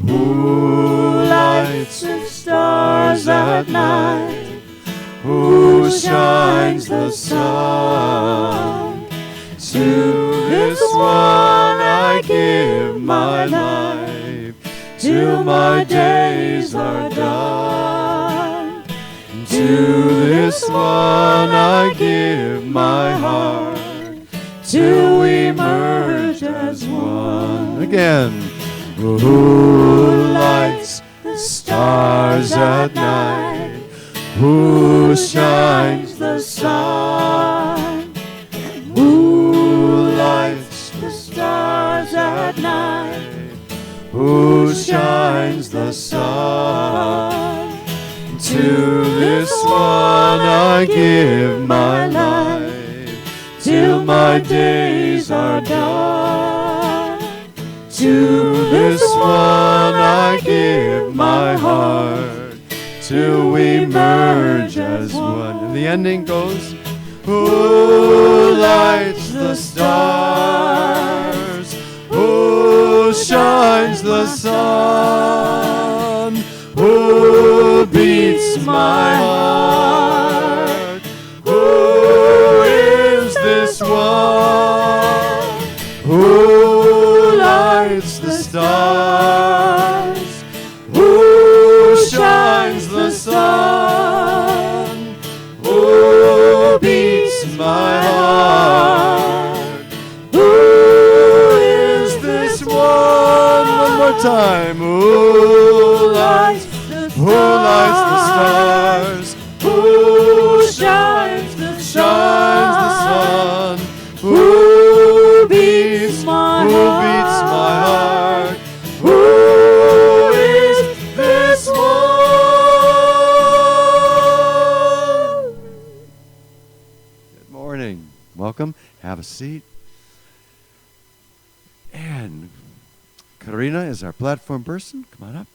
Who lights the stars at night? Who shines the sun? To this one I give my life, till my days are done. To this one I give my heart, till we merge as one. Again. Who lights the stars at night? Who shines the sun? Who lights the stars at night? Who shines the sun? To this one I give my life, till my days are done. To this one I give my heart, till we merge as one. And the ending goes, who lights the stars? Who shines the sun? Who beats my heart? Who is this one? Who lights the stars? Who shines the sun? Who beats my heart? Who is this one? One more time. Who lights the stars? Who shines the sun? Who beats my heart? Who is this one? Good morning. Welcome. Have a seat. And Karina is our platform person. Come on up.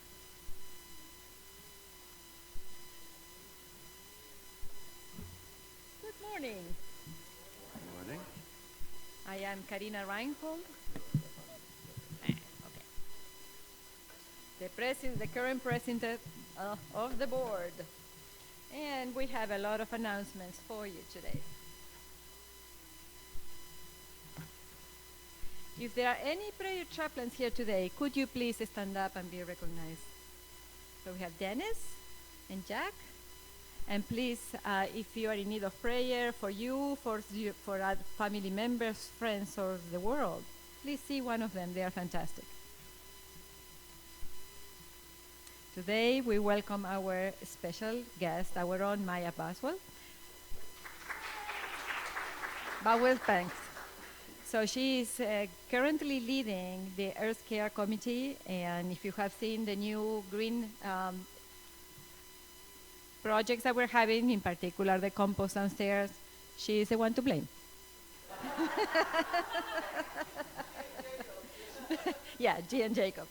Good morning. Good morning. I am Karina Reinhold. The current president of the board. And we have a lot of announcements for you today. If there are any prayer chaplains here today, could you please stand up and be recognized? So we have Dennis and Jack. And please, if you are in need of prayer for you, for family members, friends, or the world, please see one of them. They are fantastic. Today, we welcome our special guest, our own Maia Boswell-Penc. So she is currently leading the Earth Care Committee, and if you have seen the new green projects that we're having, in particular the compost downstairs, she is the one to blame. Yeah, G and Jacob.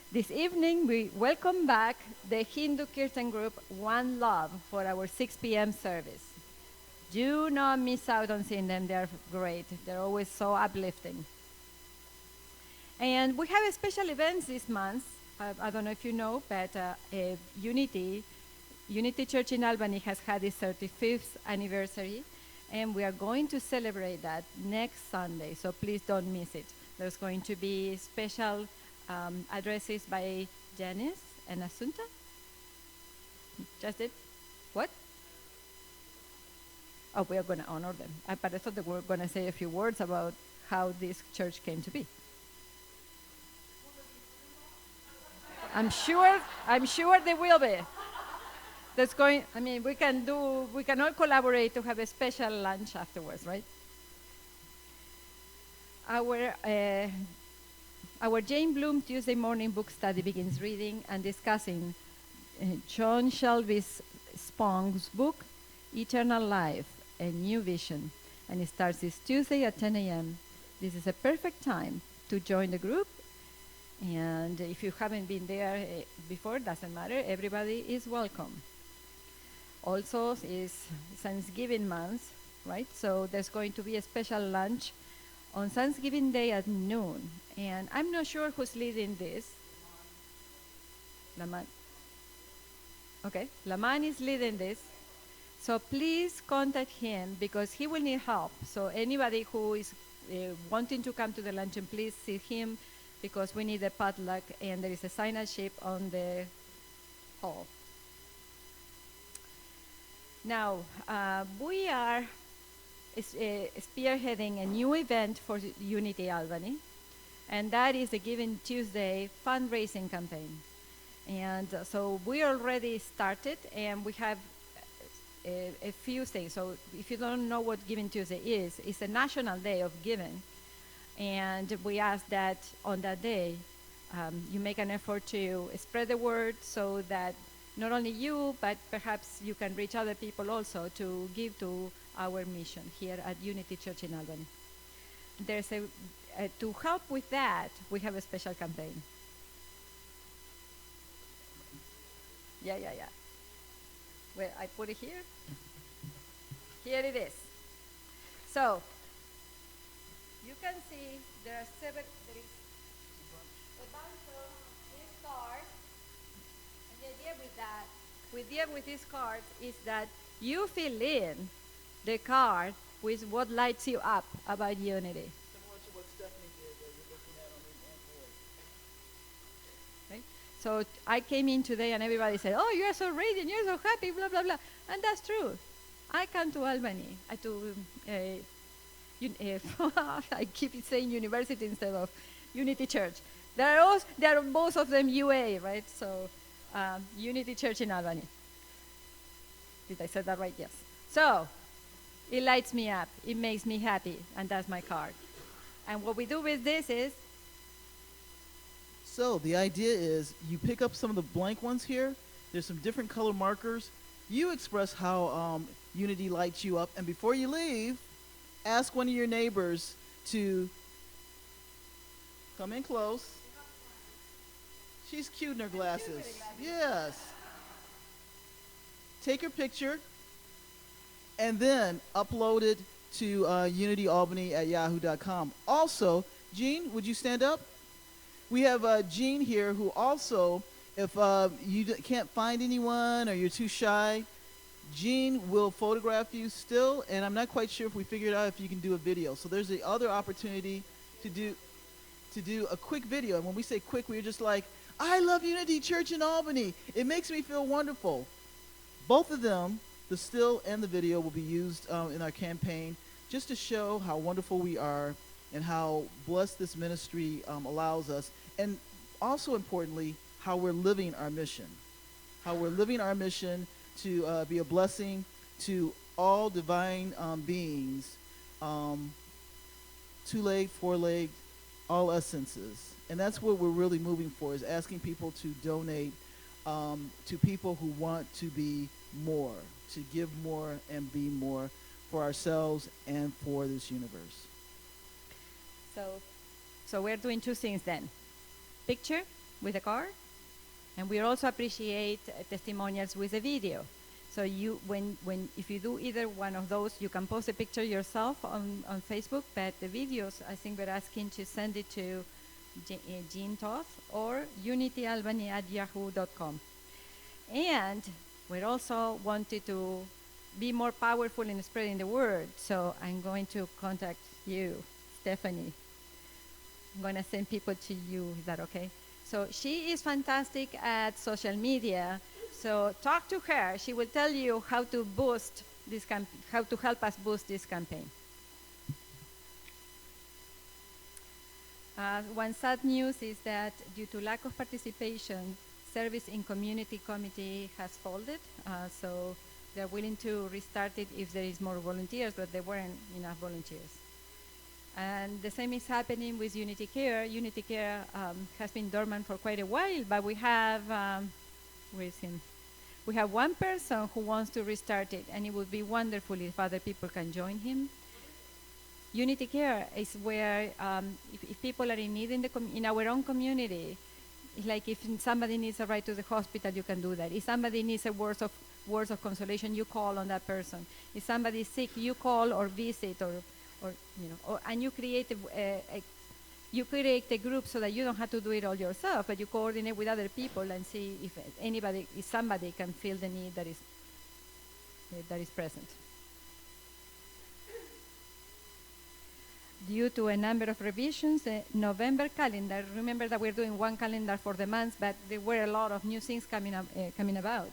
This evening, we welcome back the Hindu Kirtan group One Love for our 6 p.m. service. Do not miss out on seeing them. They're great. They're always so uplifting. And we have special events this month. I don't know if you know, but Unity Church in Albany has had its 35th anniversary, and we are going to celebrate that next Sunday, so please don't miss it. There's going to be special addresses by Janice and Asunta. Just it? What? Oh, we are going to honor them. But I thought that we were going to say a few words about how this church came to be. I'm sure there will be. We can all collaborate to have a special lunch afterwards, right? Our Jane Bloom Tuesday morning book study begins reading and discussing John Shelby Spong's book, Eternal Life, A New Vision, and it starts this Tuesday at 10 a.m. This is a perfect time to join the group, and if you haven't been there before, doesn't matter, everybody is welcome. Also, is Thanksgiving month, right? So there's going to be a special lunch on Thanksgiving Day at noon. And I'm not sure who's leading this. Laman. Okay, Laman is leading this. So please contact him because he will need help. So anybody who is wanting to come to the luncheon, please see him because we need a potluck and there is a sign-up on the hall. Now, we are spearheading a new event for Unity Albany, and that is the Giving Tuesday fundraising campaign. And so we already started, and we have a few things. So if you don't know what Giving Tuesday is, it's a national day of giving. And we ask that on that day, you make an effort to spread the word so that not only you, but perhaps you can reach other people also to give to our mission here at Unity Church in Albany. There's to help with that, we have a special campaign. Yeah. Well, I put it here. Here it is. So, you can see there is a bunch of these cards. And the idea with these cards is that you fill in the card with what lights you up about Unity. Similar to what Stephanie did that you're looking at on the board. Right? So I came in today and everybody said, "Oh, you're so radiant, you're so happy, blah, blah, blah." And that's true. I come to Albany, I keep saying university instead of Unity Church. They are both of them UA, right? So Unity Church in Albany. Did I say that right? Yes. So it lights me up. It makes me happy, and that's my card. And what we do with this is, So the idea is you pick up some of the blank ones here. There's some different color markers. You express how Unity lights you up. And before you leave, ask one of your neighbors to come in close. She's cute in her glasses. Yes. Take her picture and then upload it to unityalbany@yahoo.com. Also, Jean, would you stand up? We have Jean here who also, if you can't find anyone or you're too shy, Jean will photograph you still, and I'm not quite sure if we figured out if you can do a video. So there's the other opportunity to do a quick video. And when we say quick, we're just like, I love Unity Church in Albany. It makes me feel wonderful. Both of them, the still and the video, will be used in our campaign just to show how wonderful we are and how blessed this ministry allows us, and also importantly, how we're living our mission. How we're living our mission to be a blessing to all divine beings, two-legged, four-legged, all essences. And that's what we're really moving for, is asking people to donate to people who want to be more, to give more and be more for ourselves and for this universe. So we're doing two things then. Picture with a card, and we also appreciate testimonials with a video. So if you do either one of those, you can post a picture yourself on Facebook, but the videos, I think we're asking to send it to Jean Toth or unityalbany@yahoo.com. And we also wanted to be more powerful in spreading the word. So I'm going to contact you, Stephanie. I'm going to send people to you. Is that okay? So she is fantastic at social media. So talk to her. She will tell you how to boost this how to help us boost this campaign. One sad news is that due to lack of participation, service in community committee has folded. So they're willing to restart it if there is more volunteers, but there weren't enough volunteers. And the same is happening with Unity Care. Unity Care has been dormant for quite a while, but we have, where is him? We have one person who wants to restart it, and it would be wonderful if other people can join him. Unity Care is where if people are in need in our own community, it's like if somebody needs a ride to the hospital, you can do that. If somebody needs a words of consolation, you call on that person. If somebody is sick, you call or visit or and you create you create a group so that you don't have to do it all yourself, but you coordinate with other people and see if somebody can feel the need that is present. Due to a number of revisions, the November calendar, remember that we're doing one calendar for the months, but there were a lot of new things coming about,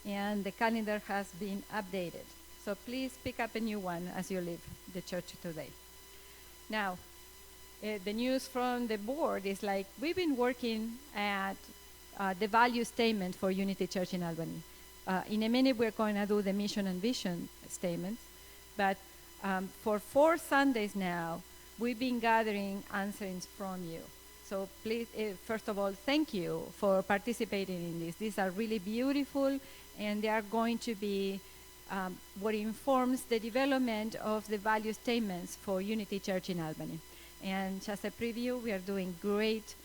and the calendar has been updated. So please pick up a new one as you leave the church today. Now, the news from the board is like we've been working at the value statement for Unity Church in Albany. In a minute, we're going to do the mission and vision statements, but for 4 Sundays now, we've been gathering answers from you. So please, first of all, thank you for participating in this. These are really beautiful, and they are going to be what informs the development of the value statements for Unity Church in Albany. And just a preview, we are doing great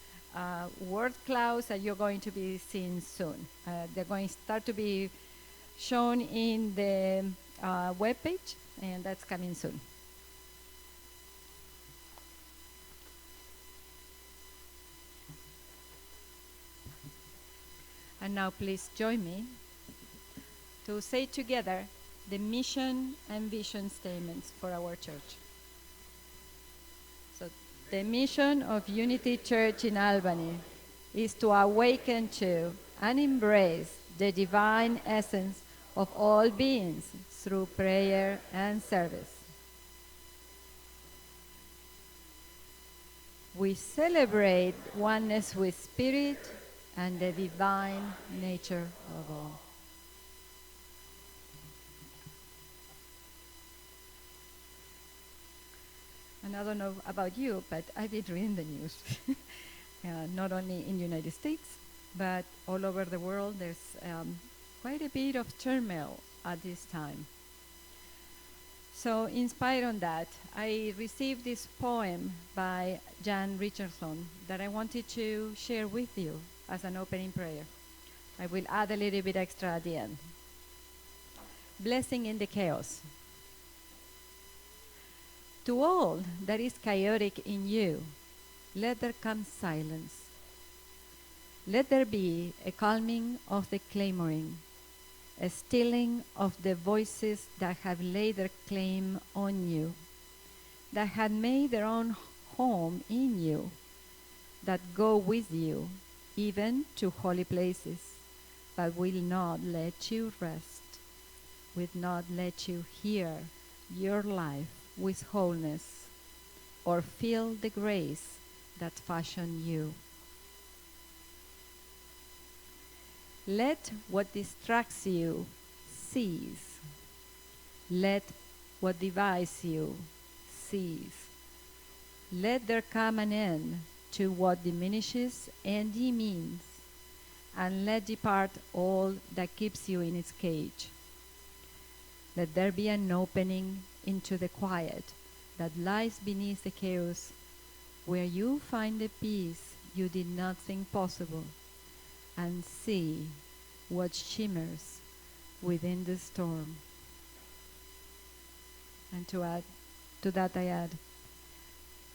word clouds that you're going to be seeing soon. They're going to start to be shown in the webpage, and that's coming soon. And now please join me to say together the mission and vision statements for our church. So the mission of Unity Church in Albany is to awaken to and embrace the divine essence of all beings through prayer and service. We celebrate oneness with Spirit and the divine nature of all. And I don't know about you, but I've been reading the news, not only in the United States, but all over the world. There's quite a bit of turmoil at this time. So inspired on that, I received this poem by Jan Richardson that I wanted to share with you as an opening prayer. I will add a little bit extra at the end. Blessing in the chaos. To all that is chaotic in you, let there come silence. Let there be a calming of the clamoring, a stilling of the voices that have laid their claim on you, that had made their own home in you, that go with you, even to holy places, but will not let you rest, will not let you hear your life with wholeness, or feel the grace that fashioned you. Let what distracts you cease. Let what divides you cease. Let there come an end to what diminishes and demeans, and let depart all that keeps you in its cage. Let there be an opening into the quiet that lies beneath the chaos, where you find the peace you did not think possible, and see what shimmers within the storm. And to that I add,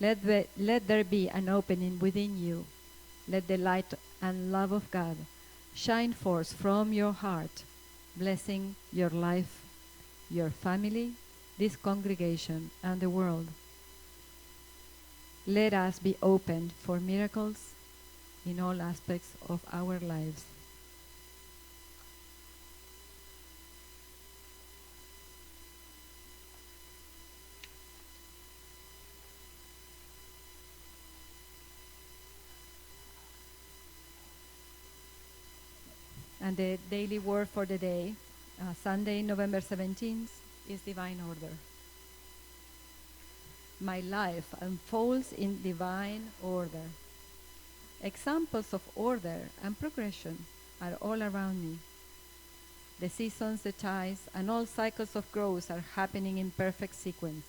let there be an opening within you. Let the light and love of God shine forth from your heart, blessing your life, your family, this congregation, and the world. Let us be open for miracles in all aspects of our lives. And the daily word for the day, Sunday, November 17th, is divine order. My life unfolds in divine order. Examples of order and progression are all around me. The seasons, the tides, and all cycles of growth are happening in perfect sequence.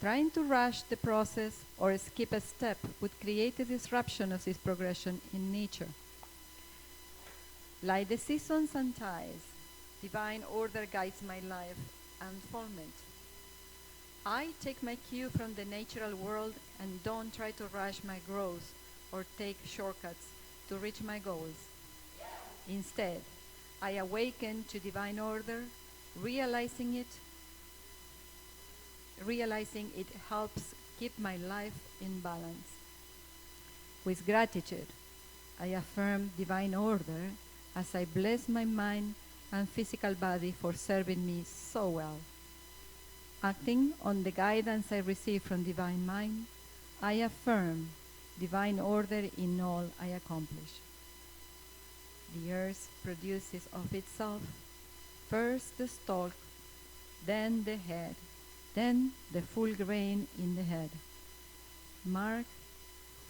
Trying to rush the process or skip a step would create a disruption of this progression in nature. Like the seasons and tides, divine order guides my life unfoldment. I take my cue from the natural world and don't try to rush my growth or take shortcuts to reach my goals. Instead, I awaken to divine order, realizing it helps keep my life in balance. With gratitude, I affirm divine order as I bless my mind and physical body for serving me so well. Acting on the guidance I receive from divine mind, I affirm divine order in all I accomplish. The earth produces of itself first the stalk, then the head, then the full grain in the head. Mark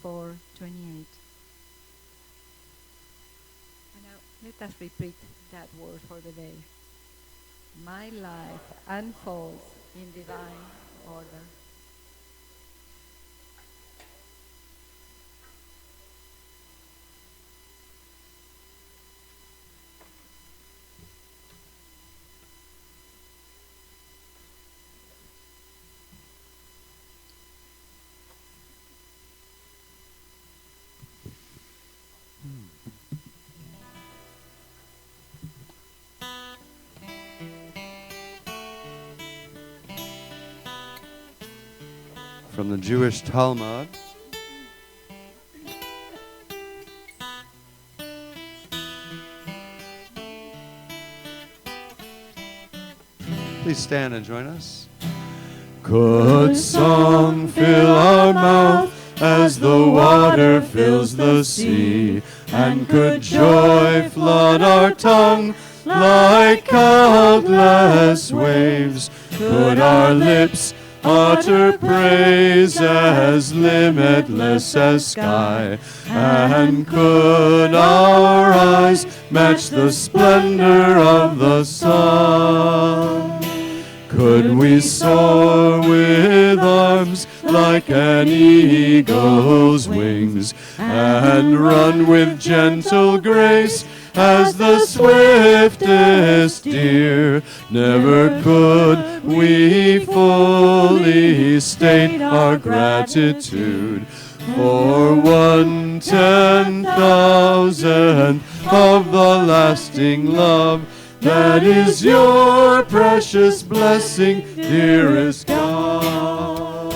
4:28. And now let us repeat that word for the day. My life unfolds in divine order. From the Jewish Talmud. Please stand and join us. Could song fill our mouth as the water fills the sea, and could joy flood our tongue like countless waves? Could our lips utter praise as limitless as sky, and could our eyes match the splendor of the sun? Could we soar with arms like an eagle's wings, and run with gentle grace as the swiftest deer? Never could we fully state our gratitude for 1/10,000 of the lasting love that is your precious blessing, dearest God.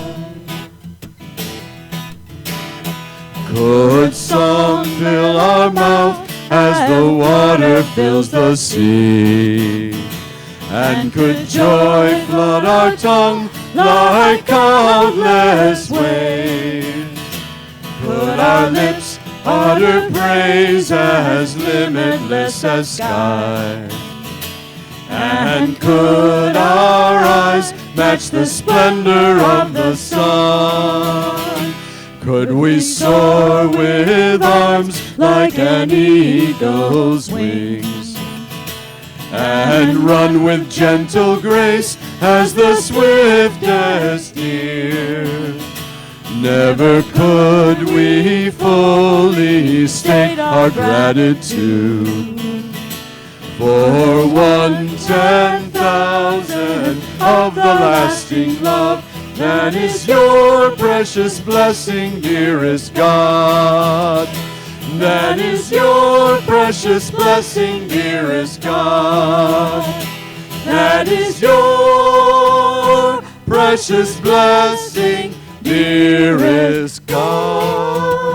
Could song fill our mouth as the water fills the sea, and could joy flood our tongue like countless waves? Could our lips utter praise as limitless as sky, and could our eyes match the splendor of the sun? Could we soar with arms like an eagle's wings, and run with gentle grace as the swiftest deer? Never could we fully state our gratitude for 1/10,000 of the lasting love that is your precious blessing, dearest God. That is your precious blessing, dearest God. That is your precious blessing, dearest God.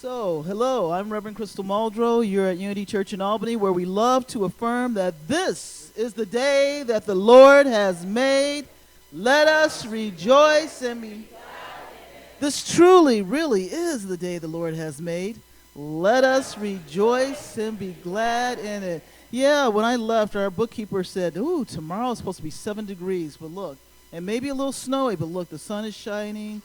So, hello, I'm Reverend Crystal Muldrow. You're at Unity Church in Albany, where we love to affirm that this is the day that the Lord has made. Let us rejoice and be. This truly, really is the day the Lord has made. Let us rejoice and be glad in it. Yeah, when I left, our bookkeeper said, ooh, tomorrow's supposed to be 7 degrees, but look, and maybe a little snowy, but look, the sun is shining.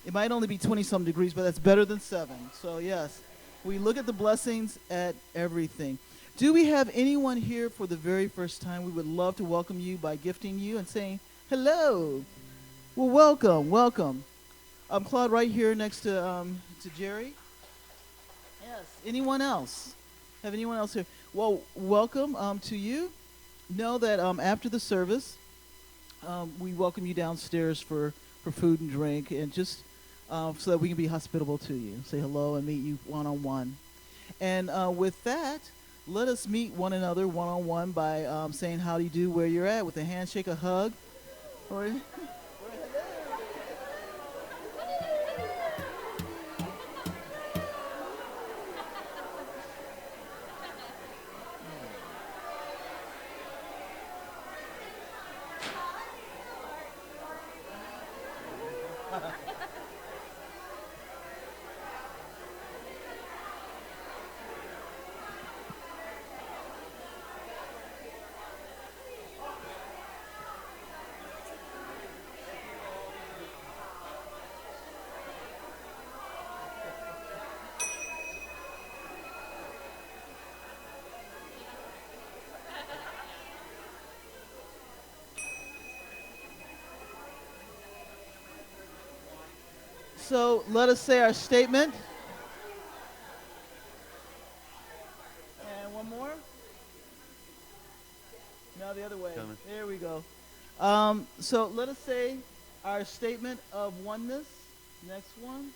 It might only be 20-some degrees, but that's better than 7. So, yes, we look at the blessings at everything. Do we have anyone here for the very first time? We would love to welcome you by gifting you and saying, hello. Well, welcome, welcome. Claude, right here next to Jerry. Yes. Anyone else? Have anyone else here? Well, welcome to you. Know that after the service, we welcome you downstairs for food and drink, and just so that we can be hospitable to you, say hello and meet you one-on-one. And with that, let us meet one another one-on-one by saying how do you do where you're at with a handshake, a hug, or so let us say our statement. And one more. No, the other way. Coming. There we go. So let us say our statement of oneness. Next one.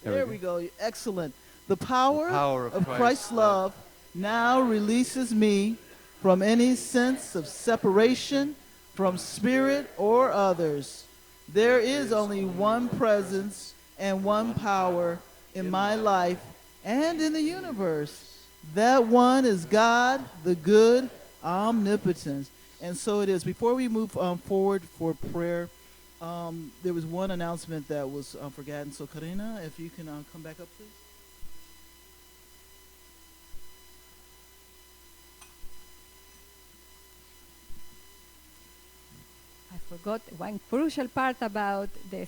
There we go. Excellent. The power of Christ's love now releases me from any sense of separation from spirit or others. There is only one presence and one power in my life and in the universe. That one is God, the good, omnipotent. And so it is. Before we move forward for prayer, there was one announcement that was forgotten. So Karina, if you can come back up, please. I forgot one crucial part about the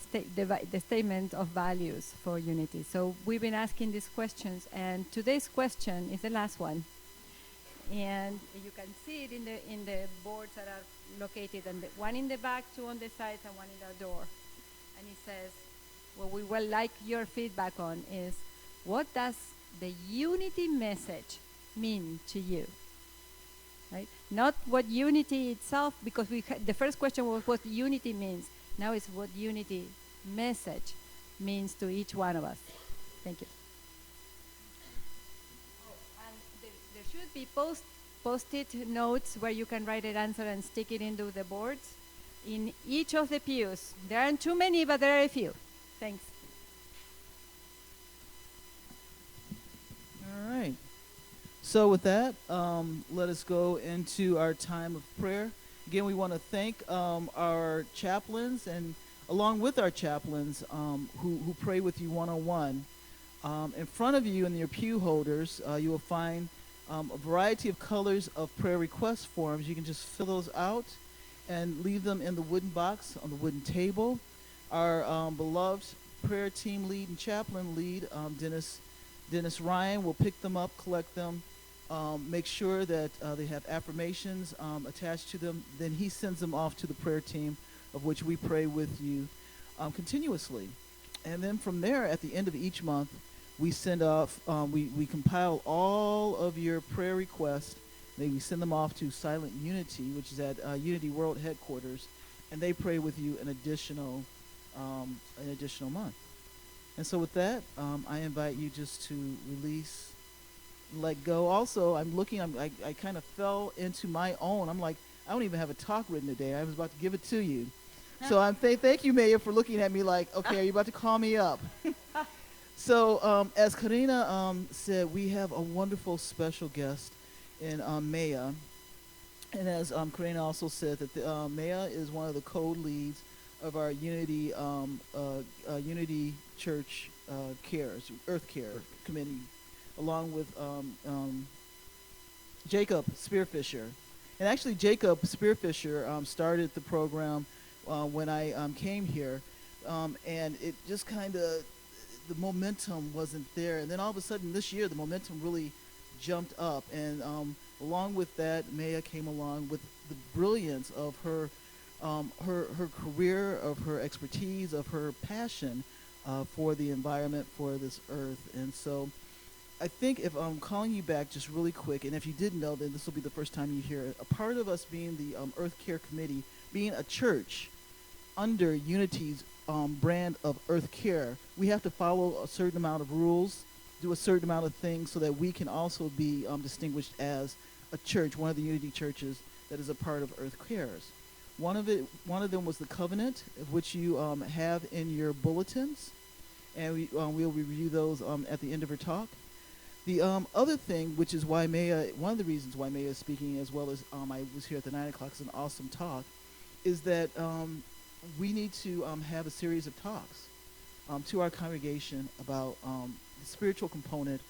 statement of values for unity. So we've been asking these questions, and today's question is the last one. And you can see it in the boards that are located, and one in the back, two on the sides, and one in the door. And it says, what we would like your feedback on is, what does the unity message mean to you? Right? Not what unity itself, because the first question was what unity means. Now it's what unity message means to each one of us. Thank you. Oh, and there should be post-it notes where you can write an answer and stick it into the boards in each of the pews. There aren't too many, but there are a few. Thanks. All right. So with that, let us go into our time of prayer. Again, we want to thank our chaplains, and along with our chaplains who pray with you one-on-one. In front of you in your pew holders, you will find a variety of colors of prayer request forms. You can just fill those out and leave them in the wooden box on the wooden table. Our beloved prayer team lead and chaplain lead, Dennis Ryan, will pick them up, collect them, make sure that they have affirmations attached to them. Then he sends them off to the prayer team, of which we pray with you continuously. And then from there, at the end of each month, we send off, we compile all of your prayer requests. Then we send them off to Silent Unity, which is at Unity World Headquarters, and they pray with you an additional month. And so with that, I invite you just to release, let go. Also, I kind of fell into my own. I'm like, I don't even have a talk written today. I was about to give it to you. So thank you, Maia, for looking at me like, okay, are you about to call me up? So as Karina said, we have a wonderful special guest in Maia. And as Karina also said, that Maia is one of the co-leads of our Unity Unity Church Earth Care Committee, along with Jacob Spearfisher. And actually, Jacob Spearfisher started the program when I came here, and it just kind of, the momentum wasn't there. And then all of a sudden this year, the momentum really jumped up. And along with that, Maia came along with the brilliance of her career, of her expertise, of her passion for the environment, for this earth. And so I think if I'm calling you back just really quick, and if you didn't know, then this will be the first time you hear it. A part of us being the Earth Care Committee, being a church under Unity's brand of Earth Care, we have to follow a certain amount of rules, do a certain amount of things so that we can also be distinguished as a church, one of the Unity churches that is a part of Earth Cares. One of them was the covenant, of which you have in your bulletins, and we'll review those at the end of her talk. The other thing, which is why one of the reasons why Maia is speaking, as well as I was here at the 9 o'clock, is an awesome talk, is that we need to have a series of talks to our congregation about the spiritual component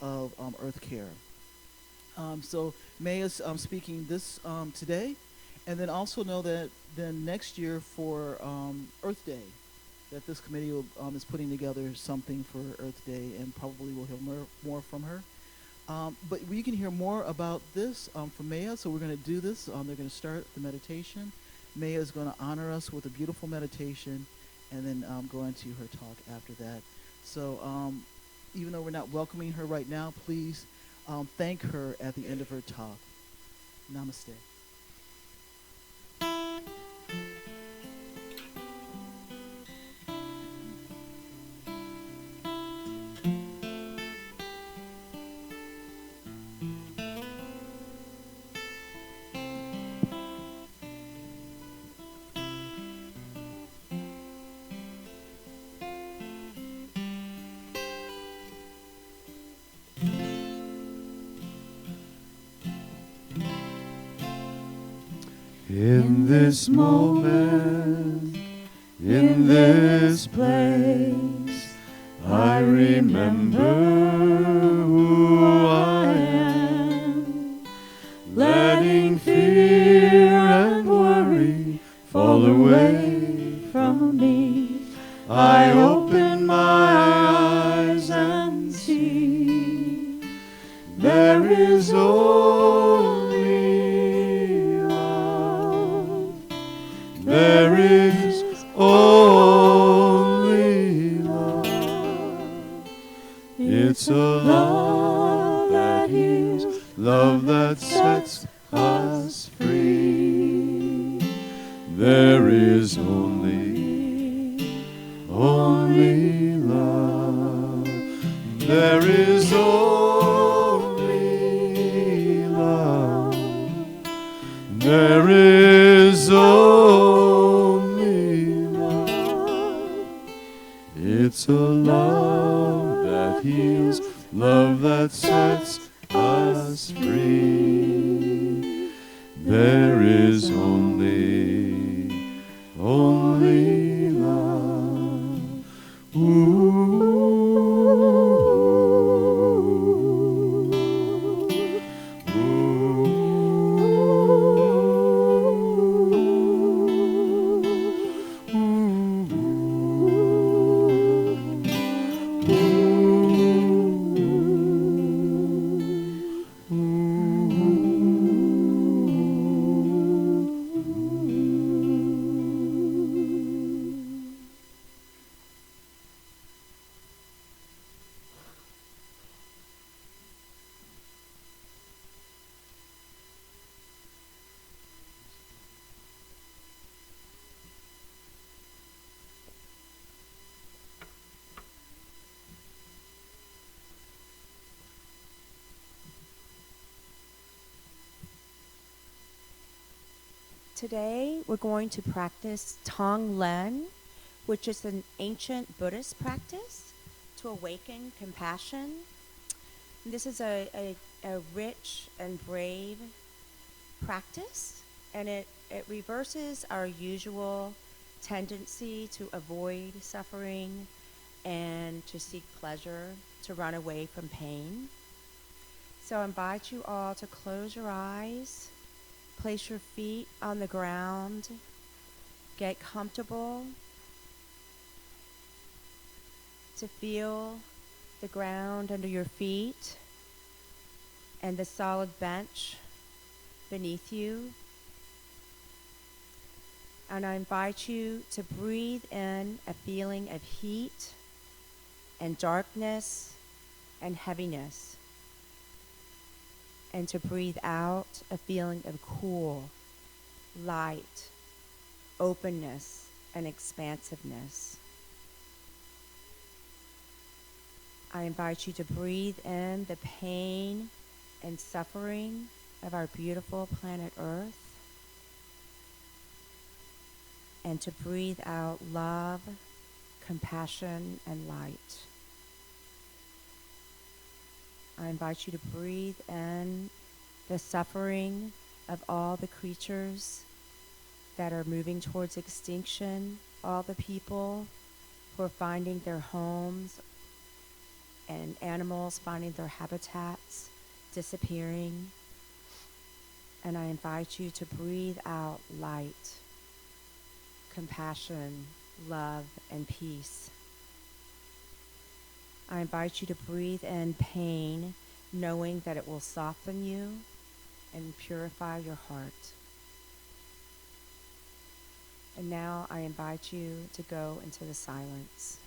of Earth Care. So Maia's speaking this today, and then also know that then next year for Earth Day, that this committee is putting together something for Earth Day, and probably we'll hear more from her. But we can hear more about this from Maia, so we're going to do this. They're going to start the meditation. Maia is going to honor us with a beautiful meditation, and then go into her talk after that. So even though we're not welcoming her right now, please thank her at the end of her talk. Namaste. In this moment, in this place, I remember who I am, letting fear and worry fall away from me. I open my eyes and see there is only love. There is only love. It's a love that heals, love that sets us free. There is only love. There is only love. There is only love. It's a love that heals, love that sets us free. There is only love. Today, we're going to practice Tong Len, which is an ancient Buddhist practice to awaken compassion. This is a rich and brave practice, and it reverses our usual tendency to avoid suffering and to seek pleasure, to run away from pain. So I invite you all to close your eyes. Place your feet on the ground. Get comfortable to feel the ground under your feet and the solid bench beneath you. And I invite you to breathe in a feeling of heat and darkness and heaviness, and to breathe out a feeling of cool, light, openness, and expansiveness. I invite you to breathe in the pain and suffering of our beautiful planet Earth, and to breathe out love, compassion, and light. I invite you to breathe in the suffering of all the creatures that are moving towards extinction, all the people who are finding their homes, and animals finding their habitats, disappearing. And I invite you to breathe out light, compassion, love, and peace. I invite you to breathe in pain, knowing that it will soften you and purify your heart. And now I invite you to go into the silence.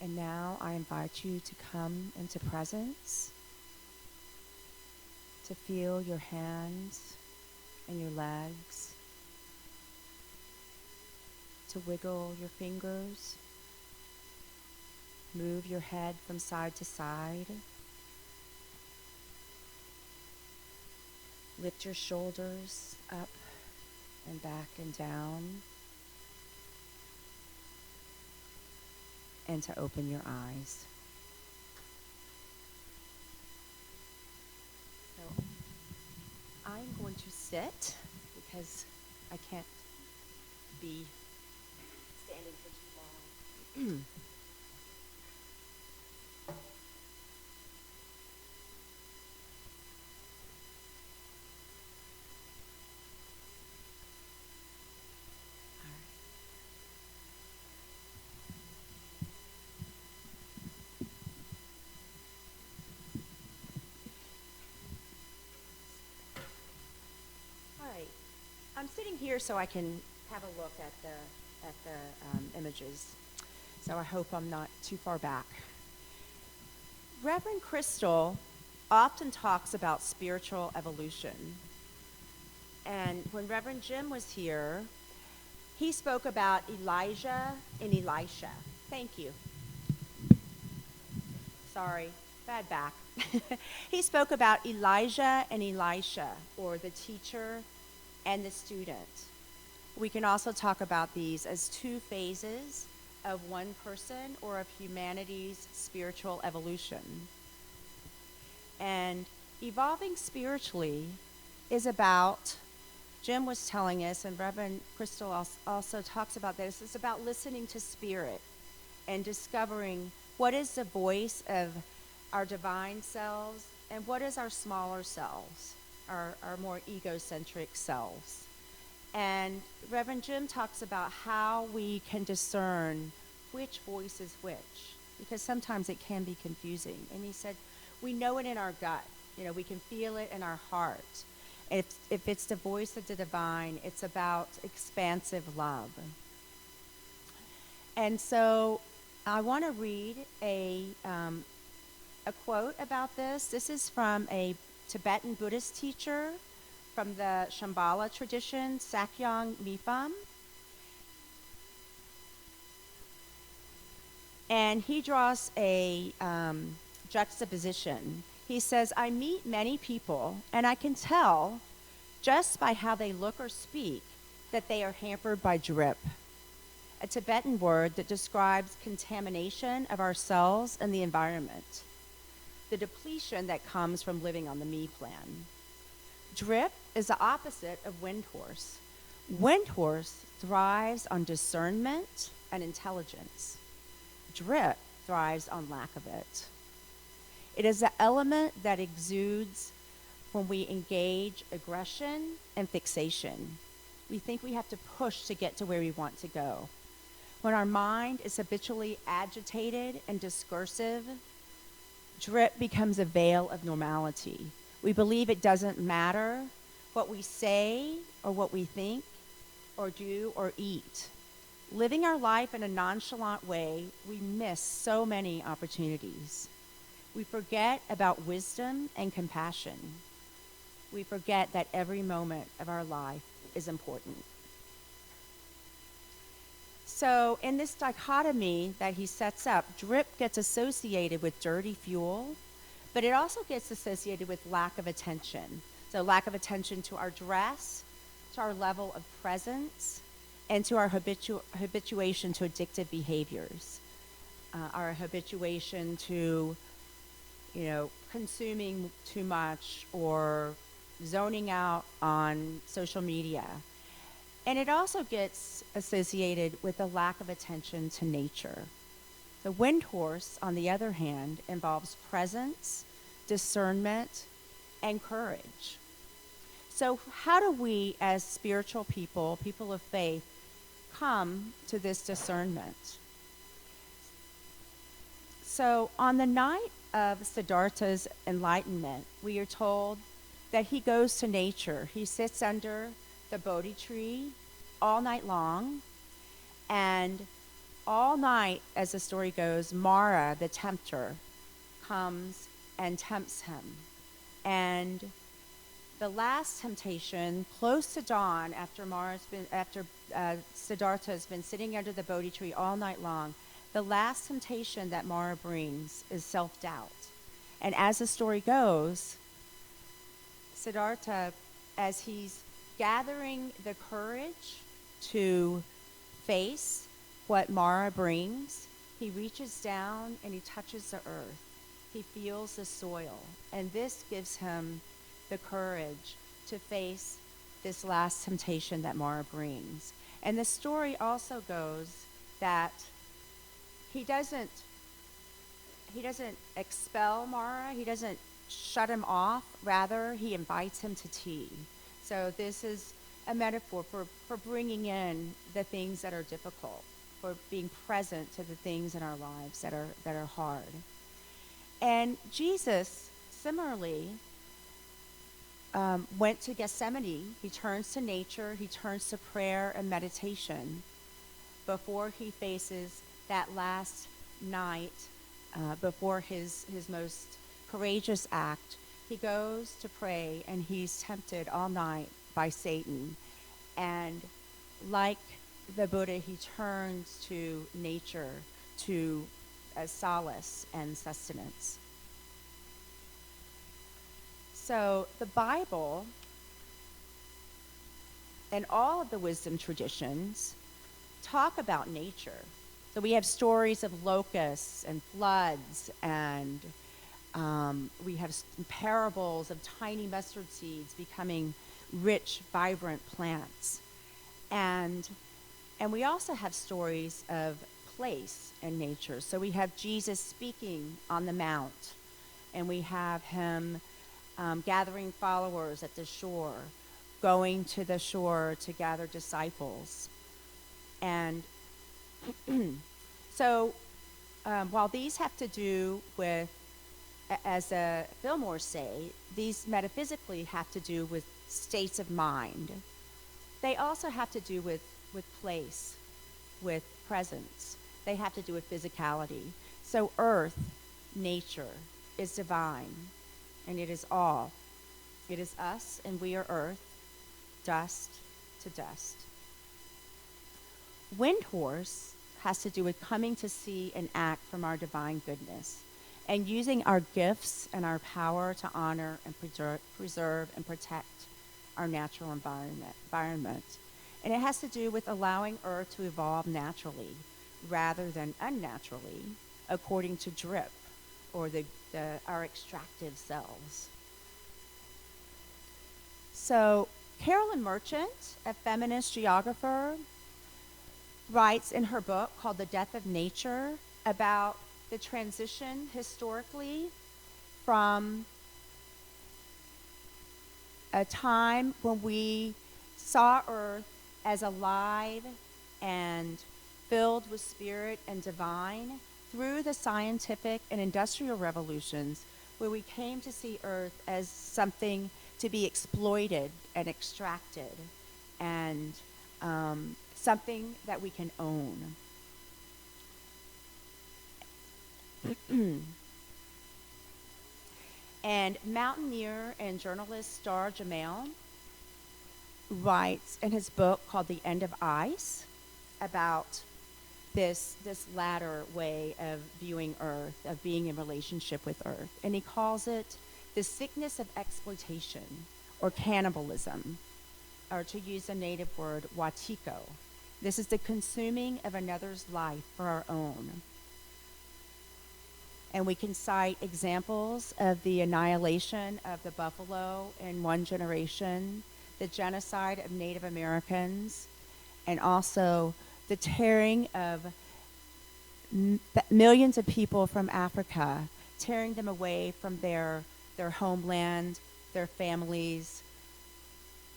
And now I invite you to come into presence, to feel your hands and your legs, to wiggle your fingers, move your head from side to side, lift your shoulders up and back and down, and to open your eyes. So I'm going to sit because I can't be standing for too long. All right. I'm sitting here so I can have a look at the images. So I hope I'm not too far back. Reverend Crystal often talks about spiritual evolution. And when Reverend Jim was here, he spoke about Elijah and Elisha. Thank you. Sorry, bad back. He spoke about Elijah and Elisha, or the teacher and the student. We can also talk about these as two phases of one person or of humanity's spiritual evolution. And evolving spiritually is about, Jim was telling us, and Reverend Crystal also talks about this, it's about listening to spirit and discovering what is the voice of our divine selves and what is our smaller selves, our more egocentric selves. And Reverend Jim talks about how we can discern which voice is which, because sometimes it can be confusing. And he said, we know it in our gut. You know, we can feel it in our heart. If it's the voice of the divine, it's about expansive love. And so I want to read a quote about this. This is from a Tibetan Buddhist teacher from the Shambhala tradition, Sakyong Mipham. And he draws a juxtaposition. He says, I meet many people, and I can tell just by how they look or speak that they are hampered by drip, a Tibetan word that describes contamination of our cells and the environment, the depletion that comes from living on the me plan. Drip is the opposite of wind horse. Wind horse thrives on discernment and intelligence. Drip thrives on lack of it. It is the element that exudes when we engage aggression and fixation. We think we have to push to get to where we want to go. When our mind is habitually agitated and discursive, drip becomes a veil of normality. We believe it doesn't matter what we say or what we think or do or eat. Living our life in a nonchalant way, we miss so many opportunities. We forget about wisdom and compassion. We forget that every moment of our life is important. So in this dichotomy that he sets up, drip gets associated with dirty fuel, but it also gets associated with lack of attention. So lack of attention to our dress, to our level of presence, and to our habituation to addictive behaviors. Our habituation to, consuming too much or zoning out on social media. And it also gets associated with a lack of attention to nature. The wind horse, on the other hand, involves presence, discernment, and courage. So how do we, as spiritual people, people of faith, come to this discernment? So on the night of Siddhartha's enlightenment, we are told that he goes to nature. He sits under the Bodhi tree all night long, and all night, as the story goes, Mara, the tempter, comes and tempts him. And the last temptation, close to dawn, after Siddhartha has been sitting under the Bodhi tree all night long, the last temptation that Mara brings is self-doubt. And as the story goes, Siddhartha, as he's gathering the courage to face what Mara brings, he reaches down and he touches the earth. He feels the soil. And this gives him the courage to face this last temptation that Mara brings. And the story also goes that he doesn't expel Mara, he doesn't shut him off, rather he invites him to tea. So this is a metaphor for bringing in the things that are difficult, for being present to the things in our lives that are hard. And Jesus, similarly, went to Gethsemane. He turns to nature, he turns to prayer and meditation before he faces that last night, before his most courageous act. He goes to pray and he's tempted all night by Satan. And like the Buddha, he turns to nature to solace and sustenance. So the Bible and all of the wisdom traditions talk about nature. So we have stories of locusts and floods, and we have parables of tiny mustard seeds becoming rich, vibrant plants. And we also have stories of place and nature. So we have Jesus speaking on the mount, and we have him gathering followers at the shore, going to the shore to gather disciples. And so while these have to do with, as Fillmore say, these metaphysically have to do with states of mind, they also have to do with place, with presence. They have to do with physicality. So earth, nature, is divine, and it is all. It is us, and we are earth, dust to dust. Wind horse has to do with coming to see and act from our divine goodness and using our gifts and our power to honor and preserve and protect our natural environment. And it has to do with allowing Earth to evolve naturally rather than unnaturally, according to drip, or our extractive cells. So Carolyn Merchant, a feminist geographer, writes in her book called The Death of Nature about the transition historically from a time when we saw Earth as alive and filled with spirit and divine through the scientific and industrial revolutions, where we came to see Earth as something to be exploited and extracted, and something that we can own. And mountaineer and journalist Star Jamal writes in his book called The End of Ice about this latter way of viewing Earth, of being in relationship with Earth. And he calls it the sickness of exploitation or cannibalism, or to use a native word, watiko. This is the consuming of another's life for our own. And we can cite examples of the annihilation of the buffalo in one generation, the genocide of Native Americans, and also the tearing of millions of people from Africa, tearing them away from their homeland, their families,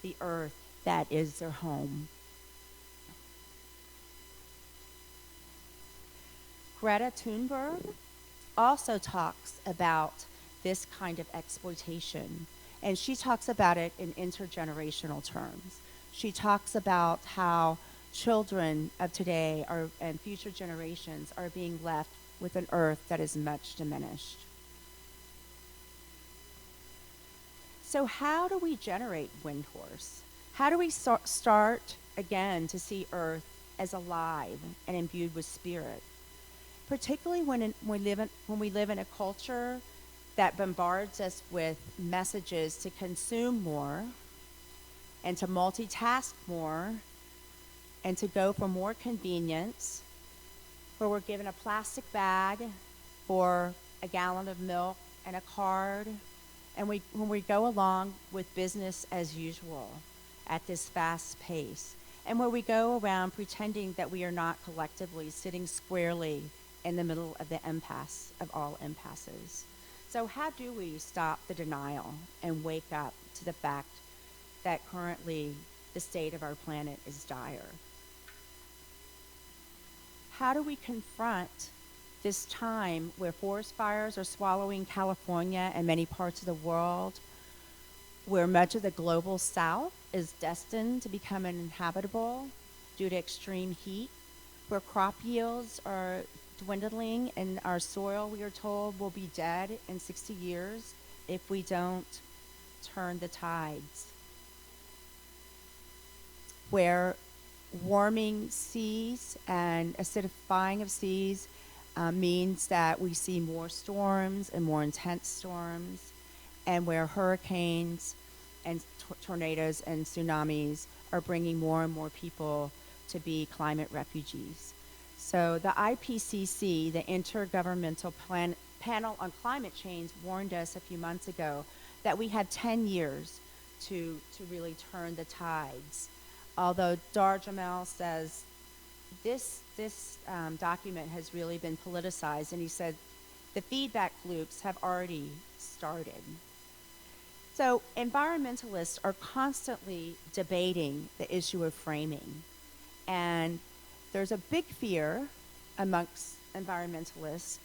the earth that is their home. Greta Thunberg also talks about this kind of exploitation, and she talks about it in intergenerational terms. She talks about how children of today and future generations are being left with an earth that is much diminished. So how do we generate Windhorse? How do we start again to see Earth as alive and imbued with spirit? Particularly when we live in a culture that bombards us with messages to consume more and to multitask more and to go for more convenience, where we're given a plastic bag for a gallon of milk and a card, and when we go along with business as usual at this fast pace, and where we go around pretending that we are not collectively sitting squarely in the middle of the impasse of all impasses. So how do we stop the denial and wake up to the fact that currently the state of our planet is dire? How do we confront this time where forest fires are swallowing California and many parts of the world, where much of the global south is destined to become uninhabitable due to extreme heat, where crop yields are dwindling and our soil, we are told, will be dead in 60 years if we don't turn the tides, where warming seas and acidifying of seas means that we see more storms and more intense storms, and where hurricanes and tornadoes and tsunamis are bringing more and more people to be climate refugees. So the IPCC, the Intergovernmental Panel on Climate Change, warned us a few months ago that we have 10 years to really turn the tides. Although Dar Jamal says this document has really been politicized, and he said the feedback loops have already started. So environmentalists are constantly debating the issue of framing, and there's a big fear amongst environmentalists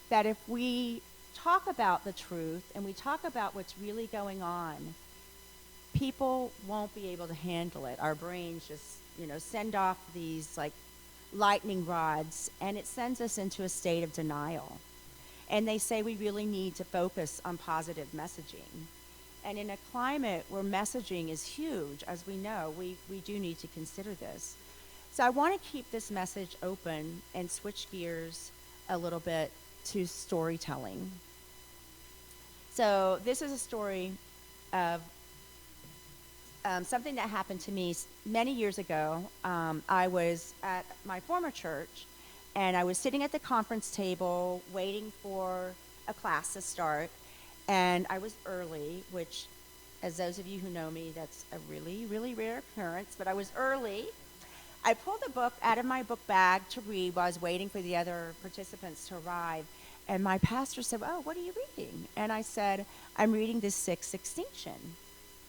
that if we talk about the truth and we talk about what's really going on, people won't be able to handle it. Our brains just, send off these like lightning rods, and it sends us into a state of denial. And they say we really need to focus on positive messaging. And in a climate where messaging is huge, as we know, we do need to consider this. So I want to keep this message open and switch gears a little bit to storytelling. So this is a story of something that happened to me many years ago. I was at my former church, and I was sitting at the conference table waiting for a class to start, and I was early, which, as those of you who know me, that's a really, really rare occurrence, but I was early. I pulled a book out of my book bag to read while I was waiting for the other participants to arrive, and my pastor said, "Oh, what are you reading?" And I said, "I'm reading The Sixth Extinction."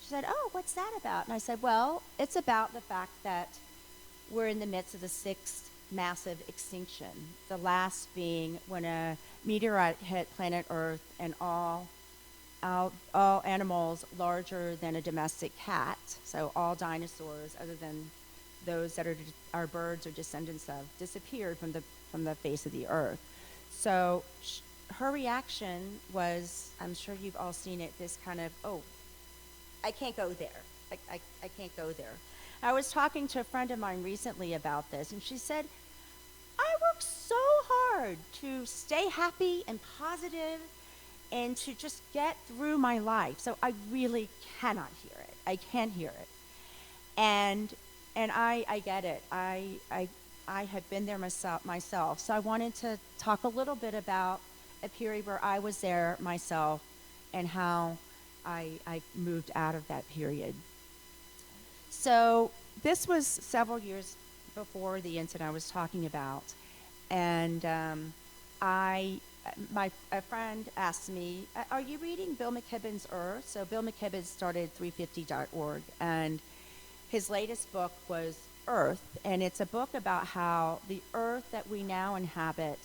She said, "Oh, what's that about?" And I said, "Well, it's about the fact that we're in the midst of the sixth massive extinction, the last being when a meteorite hit planet Earth and all animals larger than a domestic cat, so all dinosaurs other than those that are birds or descendants of, disappeared from the face of the earth." So her reaction was, I'm sure you've all seen it, this kind of, "Oh, I can't go there. I can't go there." I was talking to a friend of mine recently about this, and she said, "I work so hard to stay happy and positive and to just get through my life. So I really cannot hear it. I can't hear it." And I get it. I have been there myself. So I wanted to talk a little bit about a period where I was there myself and how I moved out of that period. So this was several years before the incident I was talking about, and a friend asked me, "Are you reading Bill McKibben's Earth?" So Bill McKibben started 350.org, and his latest book was Earth, and it's a book about how the Earth that we now inhabit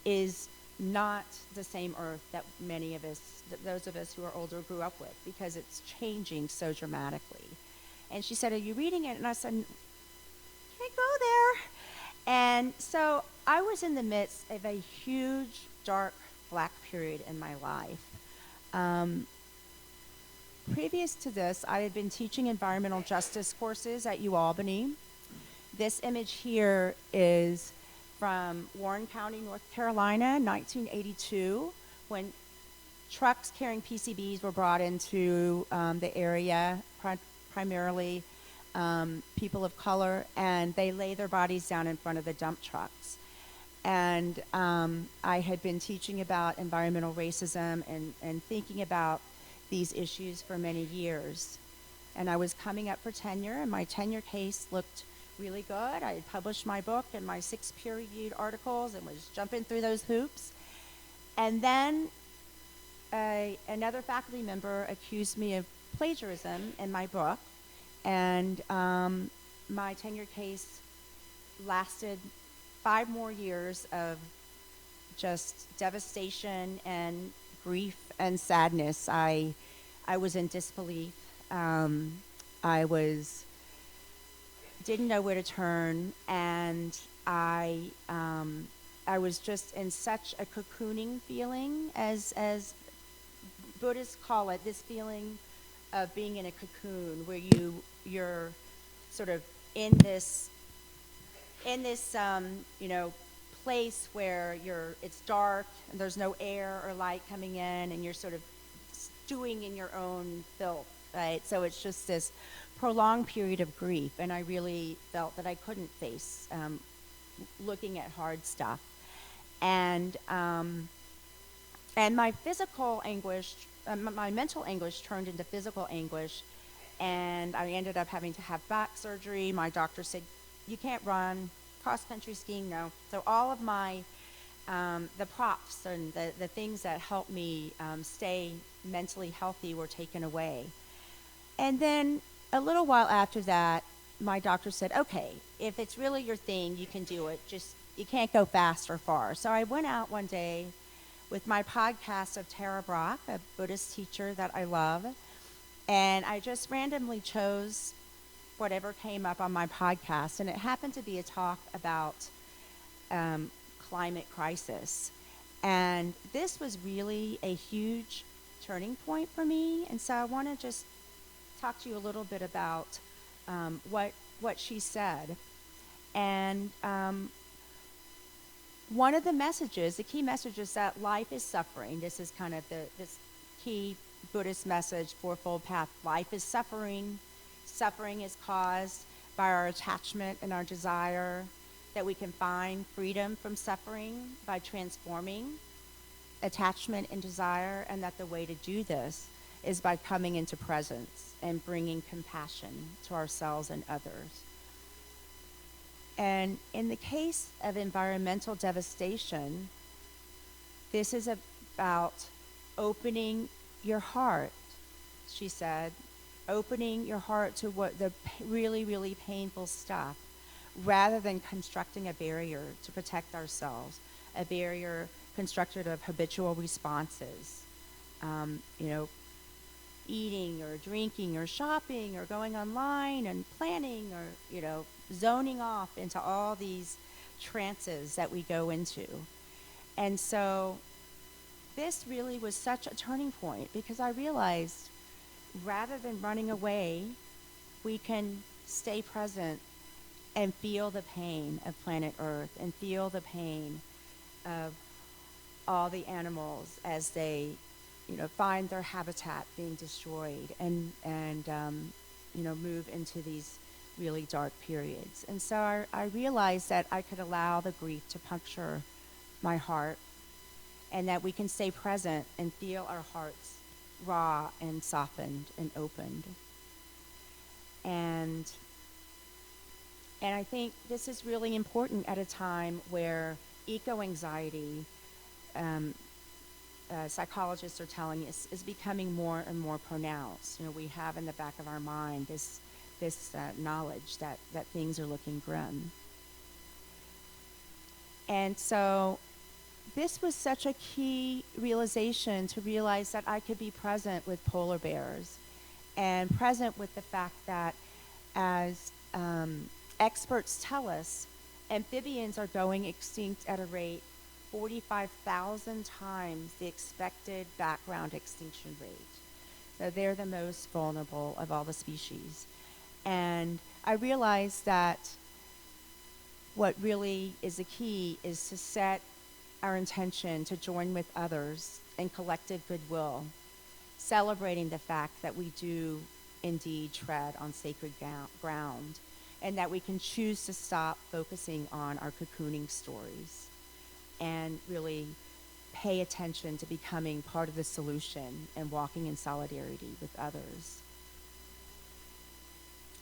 is not the same Earth that many of us, those of us who are older, grew up with, because it's changing so dramatically. And she said, "Are you reading it?" And I said, "Can't go there." And so I was in the midst of a huge, dark, black period in my life. Previous to this, I had been teaching environmental justice courses at Albany. This image here is from Warren County, North Carolina, 1982, when trucks carrying PCBs were brought into the area, primarily people of color, and they lay their bodies down in front of the dump trucks. And I had been teaching about environmental racism and thinking about these issues for many years. And I was coming up for tenure, and my tenure case looked really good. I had published my book and my 6 peer-reviewed articles and was jumping through those hoops. And then another faculty member accused me of plagiarism in my book, and my tenure case lasted 5 more years of just devastation and grief and sadness. I was in disbelief. I didn't know where to turn, and I was just in such a cocooning feeling, as Buddhists call it, this feeling of being in a cocoon where you're sort of in this place where it's dark and there's no air or light coming in, and you're sort of stewing in your own filth, right? So it's just this prolonged period of grief, and I really felt that I couldn't face looking at hard stuff, and my physical anguish, my mental anguish turned into physical anguish, and I ended up having to have back surgery. My doctor said, "You can't run, cross-country skiing, no." So all of my, the props and the things that helped me stay mentally healthy were taken away. And then a little while after that, my doctor said, "Okay, if it's really your thing, you can do it. Just, you can't go fast or far." So I went out one day with my podcast of Tara Brach, a Buddhist teacher that I love, and I just randomly chose whatever came up on my podcast, and it happened to be a talk about climate crisis. And this was really a huge turning point for me, and so I want to just talk to you a little bit about what she said. And one of the messages, the key message, is that life is suffering. This is kind of this key Buddhist message, Fourfold Path. Life is suffering. suffering is caused by our attachment and our desire, that we can find freedom from suffering by transforming attachment and desire, and that the way to do this is by coming into presence and bringing compassion to ourselves and others. And in the case of environmental devastation, this is about opening your heart, she said, opening your heart to what the really, really painful stuff, rather than constructing a barrier to protect ourselves, a barrier constructed of habitual responses, eating or drinking or shopping or going online and planning or, zoning off into all these trances that we go into. And so this really was such a turning point, because I realized rather than running away, we can stay present and feel the pain of planet Earth and feel the pain of all the animals as they, find their habitat being destroyed and move into these really dark periods. And so I realized that I could allow the grief to puncture my heart, and that we can stay present and feel our hearts raw and softened and opened. And I think this is really important at a time where eco-anxiety, psychologists are telling us, is becoming more and more pronounced. We have in the back of our mind this knowledge that things are looking grim. And so this was such a key realization, to realize that I could be present with polar bears, and present with the fact that, as experts tell us, amphibians are going extinct at a rate 45,000 times the expected background extinction rate. So they're the most vulnerable of all the species. And I realized that what really is the key is to set our intention to join with others in collective goodwill, celebrating the fact that we do indeed tread on sacred ground, and that we can choose to stop focusing on our cocooning stories and really pay attention to becoming part of the solution and walking in solidarity with others.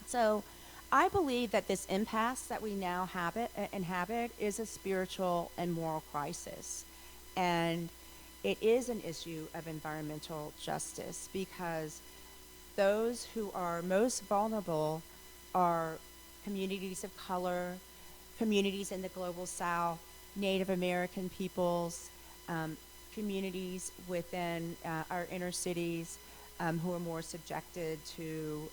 So I believe that this impasse that we now inhabit is a spiritual and moral crisis. And it is an issue of environmental justice, because those who are most vulnerable are communities of color, communities in the global South, Native American peoples, communities within our inner cities, who are more subjected to,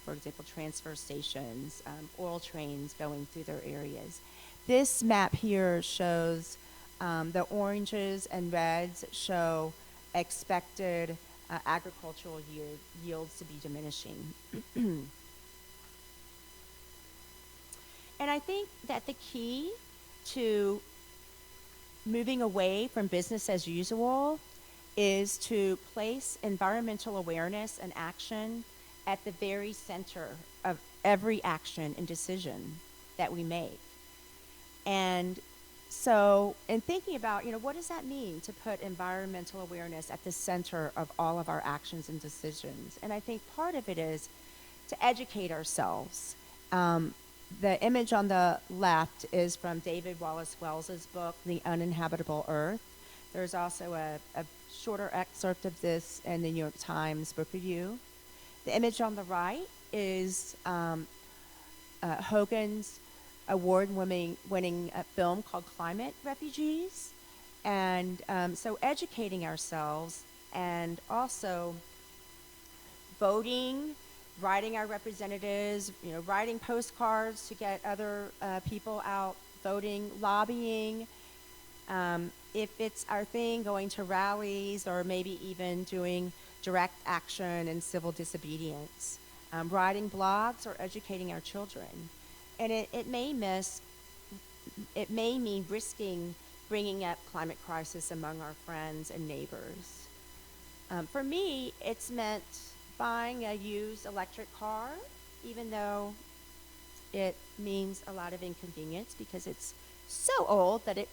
for example, transfer stations, oil trains going through their areas. This map here shows the oranges and reds show expected agricultural yields to be diminishing. And I think that the key to moving away from business as usual is to place environmental awareness and action at the very center of every action and decision that we make. And so in thinking about, what does that mean to put environmental awareness at the center of all of our actions and decisions? And I think part of it is to educate ourselves. The image on the left is from David Wallace Wells's book, The Uninhabitable Earth. There's also a shorter excerpt of this in the New York Times Book Review. The image on the right is Hogan's award-winning film called Climate Refugees. And so educating ourselves, and also voting, writing our representatives, writing postcards to get other people out voting, lobbying. If it's our thing, going to rallies, or maybe even doing direct action and civil disobedience, writing blogs, or educating our children. And it may mean risking bringing up climate crisis among our friends and neighbors. For me, it's meant buying a used electric car even though it means a lot of inconvenience because it's so old that it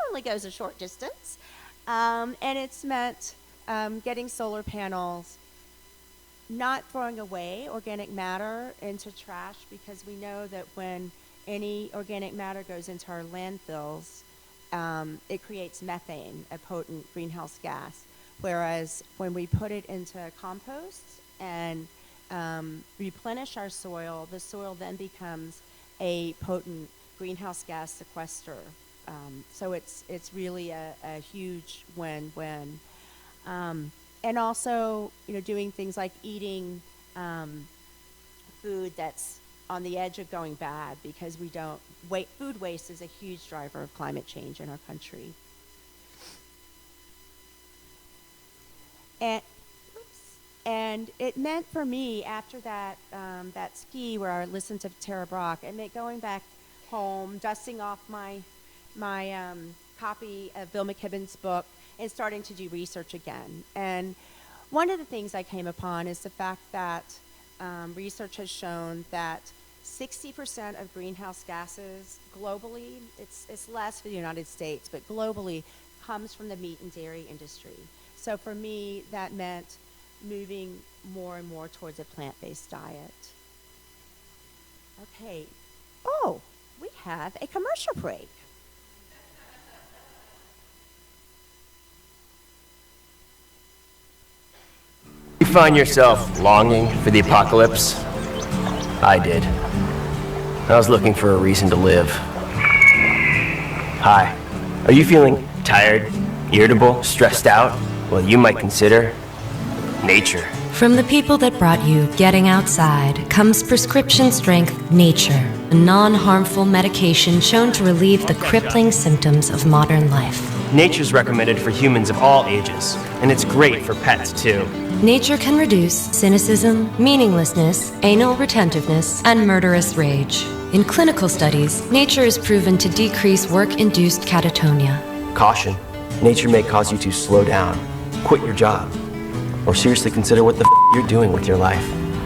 only goes a short distance. And it's meant getting solar panels, not throwing away organic matter into trash, because we know that when any organic matter goes into our landfills, it creates methane, a potent greenhouse gas. Whereas when we put it into compost and replenish our soil, the soil then becomes a potent greenhouse gas sequester. So it's really a huge win-win. And also, doing things like eating food that's on the edge of going bad, because we don't food waste is a huge driver of climate change in our country. And it meant for me, after that that ski where I listened to Tara Brach, it meant going back home, dusting off my copy of Bill McKibben's book, and starting to do research again. And one of the things I came upon is the fact that research has shown that 60% of greenhouse gases globally, it's less for the United States, but globally, comes from the meat and dairy industry. So for me, that meant moving more and more towards a plant-based diet. Okay. Oh, we have a commercial break. You find yourself longing for the apocalypse? I did. I was looking for a reason to live. Hi. Are you feeling tired, irritable, stressed out? Well, you might consider nature. From the people that brought you Getting Outside comes prescription strength Nature, a non-harmful medication shown to relieve the crippling symptoms of modern life. Nature's recommended for humans of all ages, and it's great for pets too. Nature can reduce cynicism, meaninglessness, anal retentiveness, and murderous rage. In clinical studies, Nature is proven to decrease work-induced catatonia. Caution. Nature may cause you to slow down, quit your job, or seriously consider what the you're doing with your life.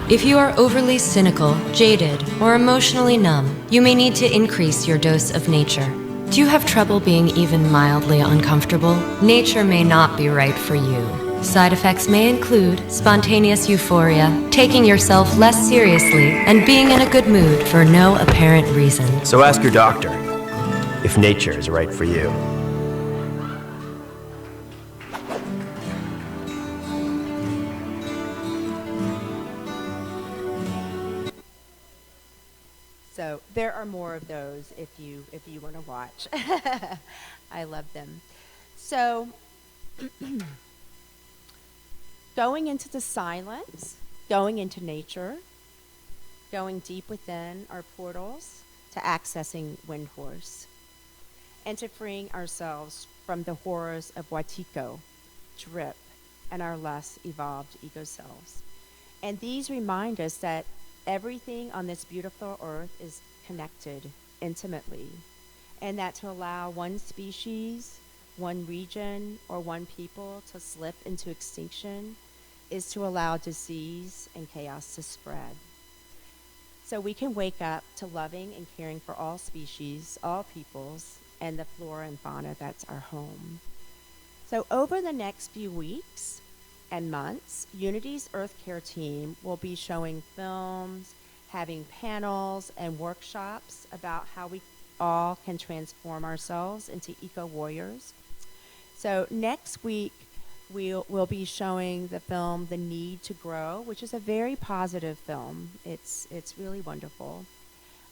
If you are overly cynical, jaded, or emotionally numb, you may need to increase your dose of Nature. Do you have trouble being even mildly uncomfortable? Nature may not be right for you. Side effects may include spontaneous euphoria, taking yourself less seriously, and being in a good mood for no apparent reason. So ask your doctor if nature is right for you. So there are more of those if you want to watch. I love them. So going into the silence, going into nature, going deep within our portals to accessing Wind Horse, and to freeing ourselves from the horrors of Watiko, drip, and our less evolved ego selves. And these remind us that everything on this beautiful earth is connected intimately, and that to allow one species, one region, or one people to slip into extinction is to allow disease and chaos to spread. So we can wake up to loving and caring for all species, all peoples, and the flora and fauna that's our home. So over the next few weeks and months, Unity's Earth Care team will be showing films, having panels and workshops about how we all can transform ourselves into eco-warriors. So next week, we'll be showing the film The Need to Grow, which is a very positive film. It's really wonderful.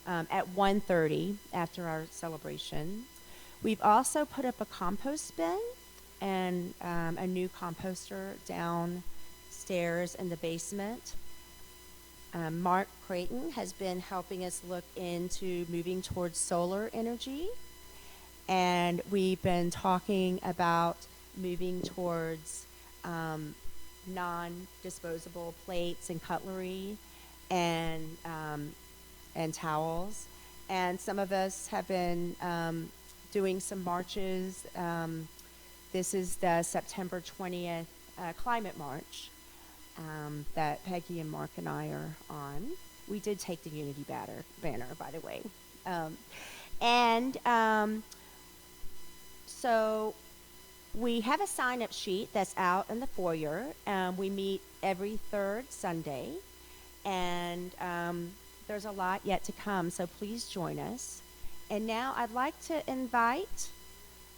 At 1:30 after our celebration. We've also put up a compost bin and a new composter downstairs in the basement. Mark Creighton has been helping us look into moving towards solar energy, and we've been talking about moving towards non-disposable plates and cutlery and towels. And some of us have been doing some marches. This is the September 20th climate march that Peggy and Mark and I are on. We did take the unity banner, by the way. So we have a sign-up sheet that's out in the foyer. We meet every third Sunday, and there's a lot yet to come, so please join us. And now I'd like to invite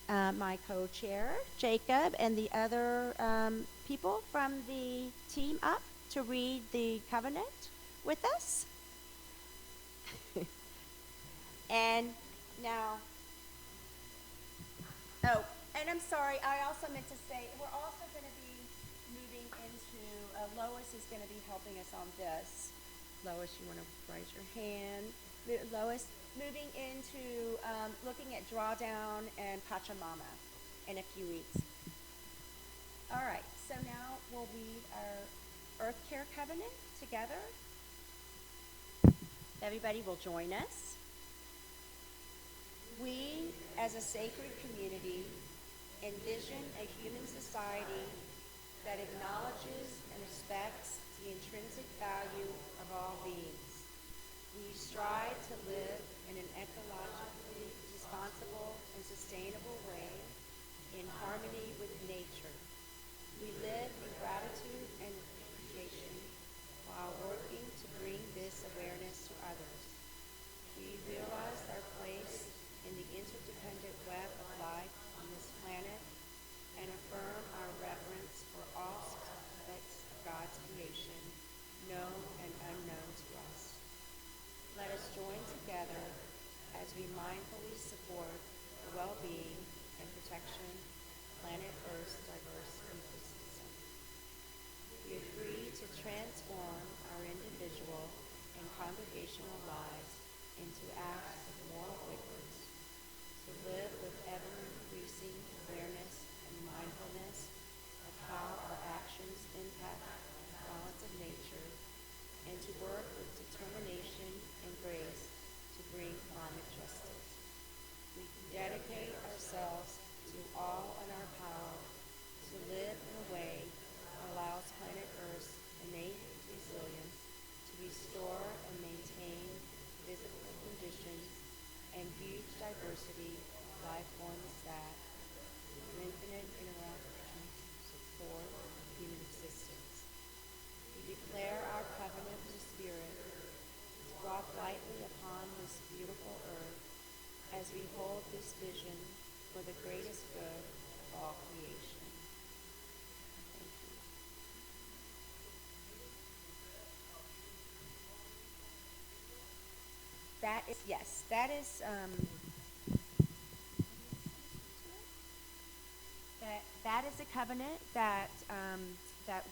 my co-chair, Jacob, and the other people from the team up to read the covenant with us. And now, and I'm sorry, I also meant to say, we're also going to be moving into, Lois is going to be helping us on this. Lois, you want to raise your hand? Lois, moving into looking at Drawdown and Pachamama in a few weeks. All right, so now we'll read our Earth Care Covenant together. Everybody will join us. We, as a sacred community, envision a human society that acknowledges and respects the intrinsic value of all beings. We strive to live in an ecologically responsible and sustainable way in harmony with nature. We live in gratitude and appreciation while working to bring this awareness to others. We realize our place in the interdependent web of life on this planet and affirm our reverence for all aspects of God's creation, known and unknown to us. Let us join together as we mindfully support the well-being and protection of planet Earth's diverse ecosystem. We agree to transform our individual and congregational lives into acts of moral witness, to live with ever-increasing awareness and mindfulness of how our actions impact the balance of nature, and to work with determination and grace to bring climate justice. We dedicate ourselves to all in our power to live in a way that allows planet Earth's innate resilience to restore and maintain physical conditions and huge diversity of life forms that, through infinite interactions, support human existence. We declare our covenant with the Spirit to walk lightly upon this beautiful earth as we hold this vision for the greatest good of all creation. Thank you. That is a covenant that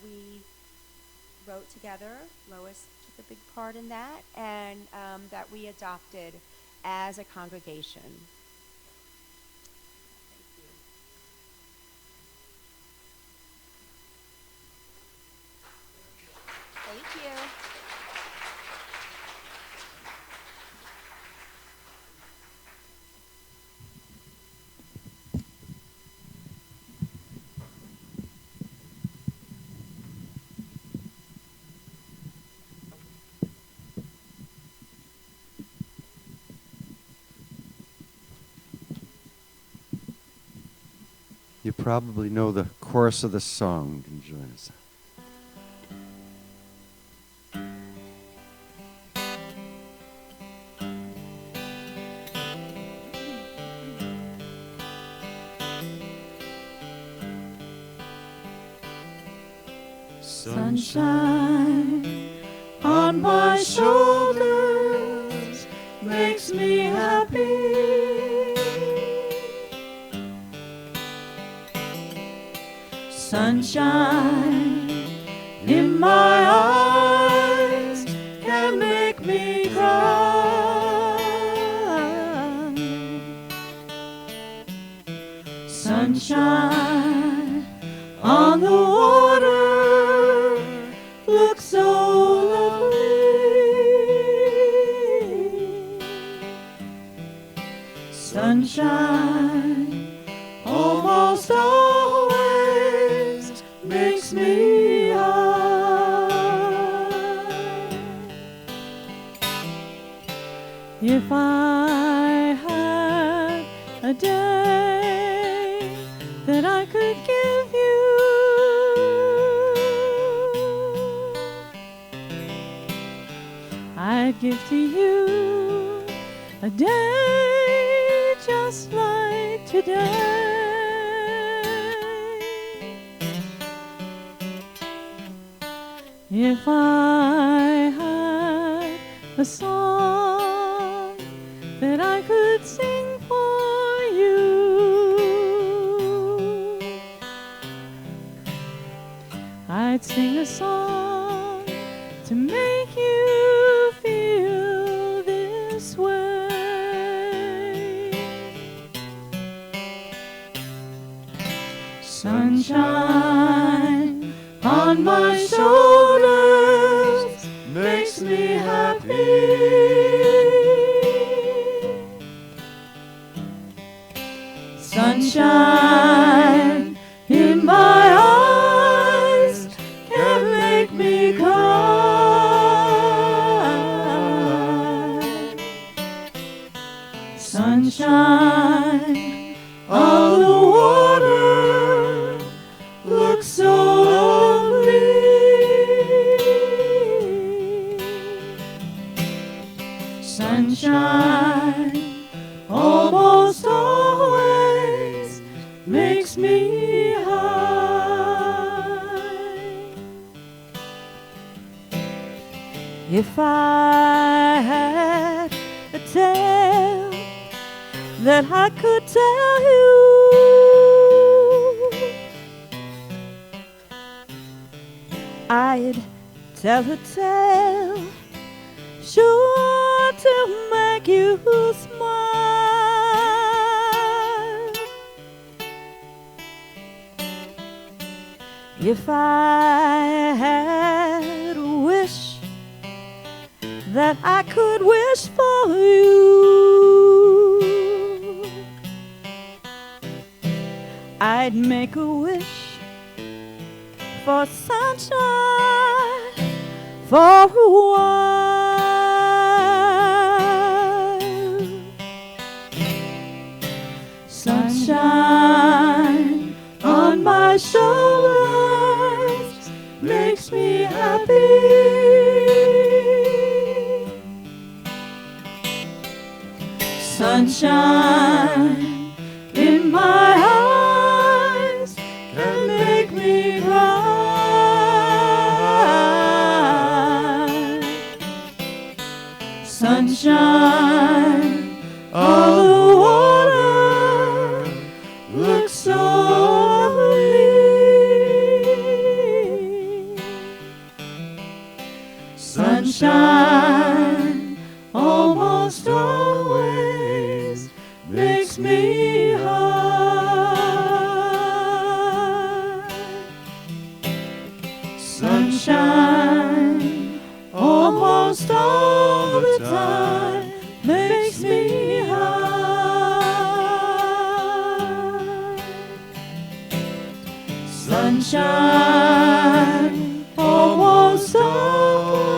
we wrote together. Lois took a big part in that, and that we adopted as a congregation. Thank you. Thank you. You probably know the chorus of the song. You can join us. Sunshine on my shoulders makes me happy. Sunshine in my eyes can make me cry. Sunshine on the water looks so lovely. Sunshine almost always makes me high. If I had a day that I could give you, I'd give to you a day just like today. If I had a song that I could sing for you, I'd sing a song to make you feel this way. Sunshine on my shoulders makes me happy. Sunshine in my eyes can make me cry. Sunshine on the water looks so lovely. Sunshine almost always makes me high. If I had a tale that I could tell you, I'd tell a tale sure to make you smile. If I had a wish that I could wish for you, I'd make a wish for sunshine for a while. Sunshine on my shoulders makes me happy. Sunshine in my eyes can make me cry. Sunshine on the water looks so lovely. Sunshine almost always makes me high. Sunshine almost all the time makes me high. Sunshine almost always.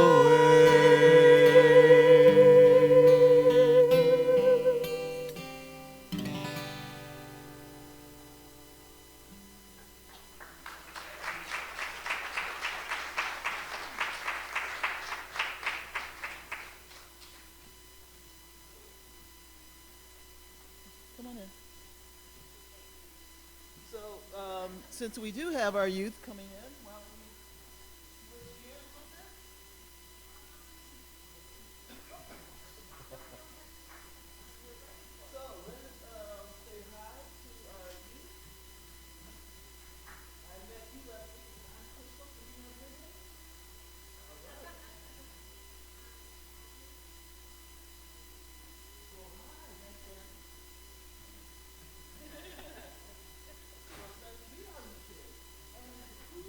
Come on in. So, since we do have our youth coming in, why don't we switch gears a little bit? So, let us say hi to our youth. I met you last week. I'm Crystal. Can you know your name? All right. So, hi, nice to have you. So, it's nice to meet all you kids. And who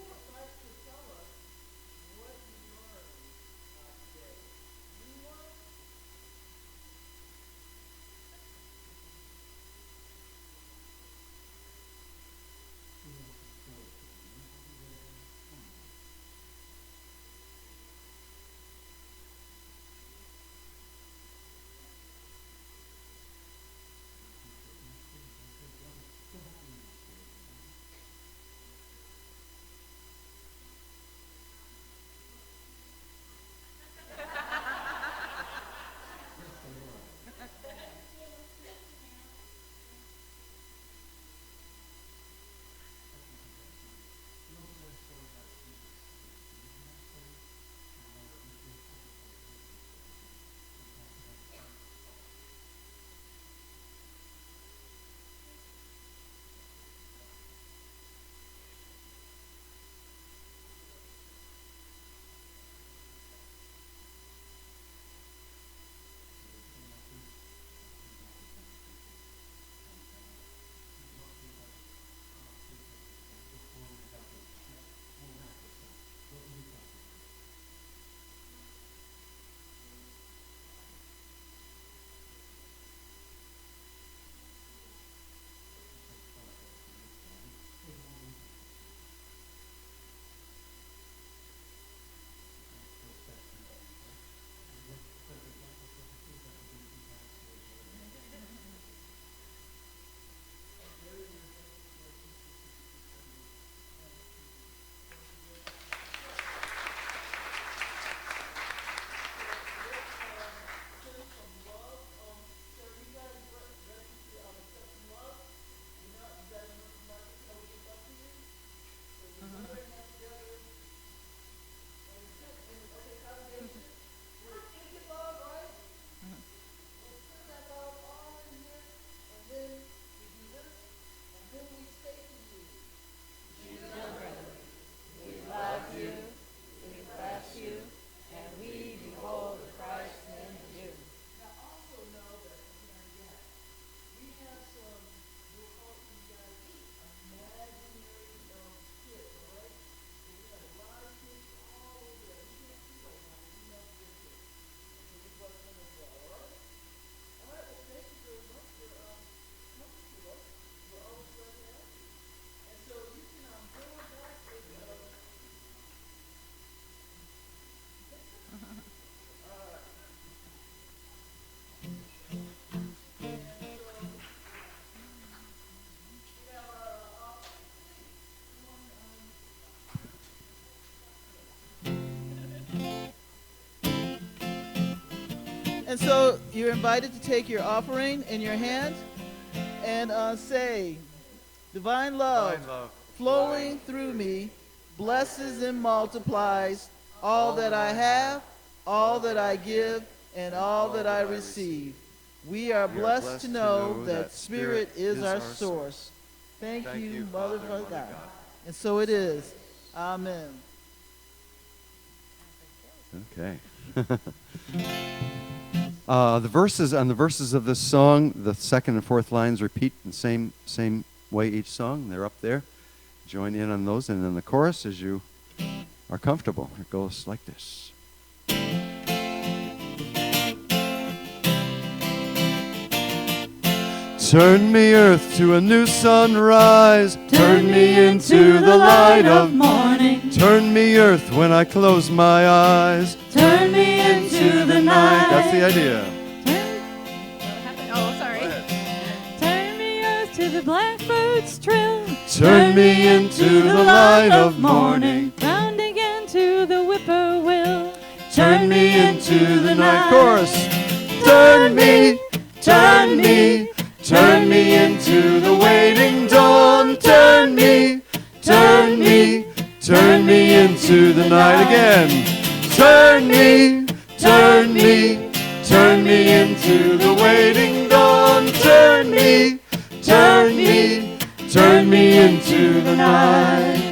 And so you're invited to take your offering in your hand and say, divine love, flowing through me, blesses and multiplies all that I have, all that I give, and all that I receive. We are blessed to know that Spirit is our source. Thank you, Mother of God. And so it is. Amen. Okay. The verses of this song, the second and fourth lines repeat in the same way each song. They're up there. Join in on those, and then the chorus, as you are comfortable, it goes like this. Turn me, earth, to a new sunrise. Turn me into the light of morning. Turn me, earth, when I close my eyes. Turn me into the night. That's the idea. Oh, sorry. Turn me earth to the blackbird's trill. Turn me into the light of morning. Rounding into the whippoorwill. Turn me into the night. Chorus. Turn me, turn me, turn me into the waiting dawn. Turn me, turn me, turn me into the night again. Turn me, turn me, turn me into the waiting dawn. Turn me, turn me, turn me into the night.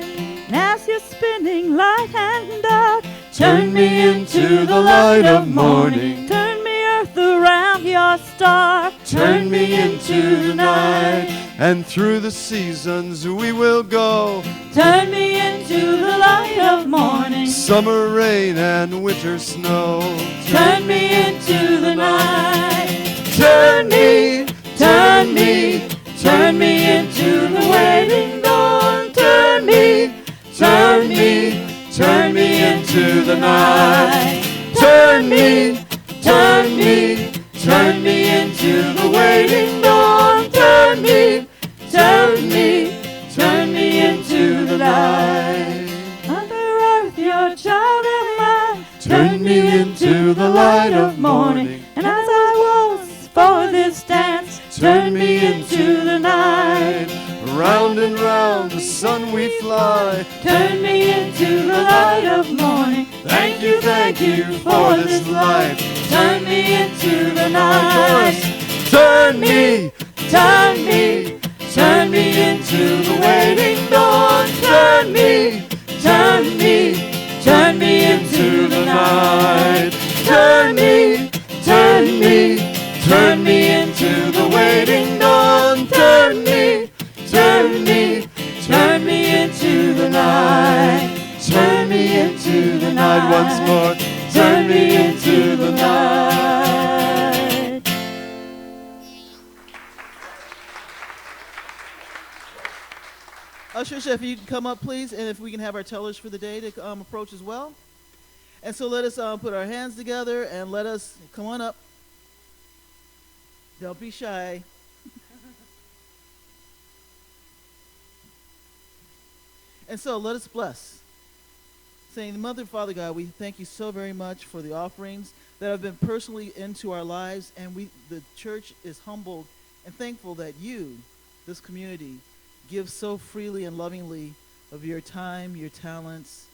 And as you're spinning light and dark, Turn me into the light of morning. turn me earth around your star. Turn me into the night, and through the seasons we will go. Turn me into the light of morning. Summer rain and winter snow. Turn me into the night. Turn me, turn me, Turn me into the waiting dawn. turn me, turn me, turn me into the night. Turn me, turn me, turn me into the waiting dawn. Turn me, turn me, turn me into the night. Mother Earth, your child am I. Turn me into the light of morning. And as I waltz for this dance, Turn me into the night. Round and round the sun we fly. turn me into the light of morning. Thank you for this life. Turn me into the night. Turn me, turn me, turn me into the waiting dawn. Turn me, turn me, turn me into the night. Turn me, turn me, turn me into the waiting dawn. Turn me, turn me, turn me into the night. Turn me into the night once more. Turn me into the night. Usher, if you can come up, please, and if we can have our tellers for the day to approach as well. And so let us put our hands together and let us come on up. Don't be shy. And so let us bless. Saying, Mother and Father God, we thank you so very much for the offerings that have been personally into our lives, and the church is humbled and thankful that you, this community, give so freely and lovingly of your time, your talents,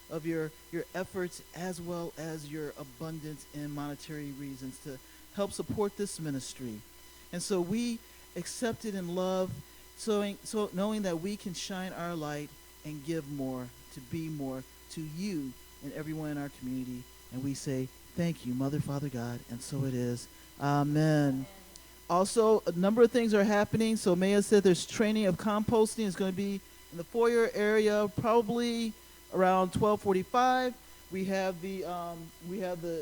of your efforts, as well as your abundance in monetary reasons to help support this ministry. And so we accept it in love, so knowing that we can shine our light and give more, to be more to you and everyone in our community. And we say, thank you, Mother, Father, God, and so it is. Amen. Also, a number of things are happening. So Maia said there's training of composting. It's going to be in the foyer area, probably around 12:45. We have the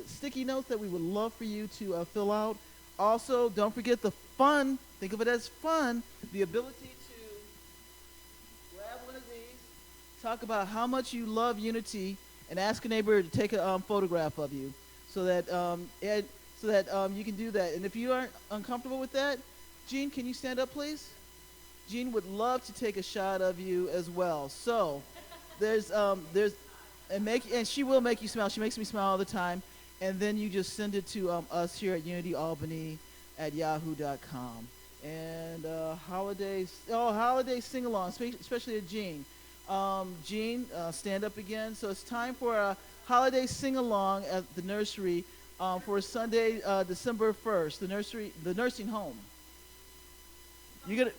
sticky notes that we would love for you to fill out. Also, don't forget the fun. Think of it as fun. The ability to grab one of these, talk about how much you love Unity, and ask a neighbor to take a photograph of you, so that you can do that. And if you aren't uncomfortable with that, Jean, can you stand up, please? Jean would love to take a shot of you as well. So and she will make you smile. She makes me smile all the time. and then you just send it to us here at Unity Albany at yahoo.com. And holiday sing-along, especially to Jean. Jean, stand up again. So it's time for a holiday sing-along at the nursery for Sunday, December 1st, the nursing home. You get it.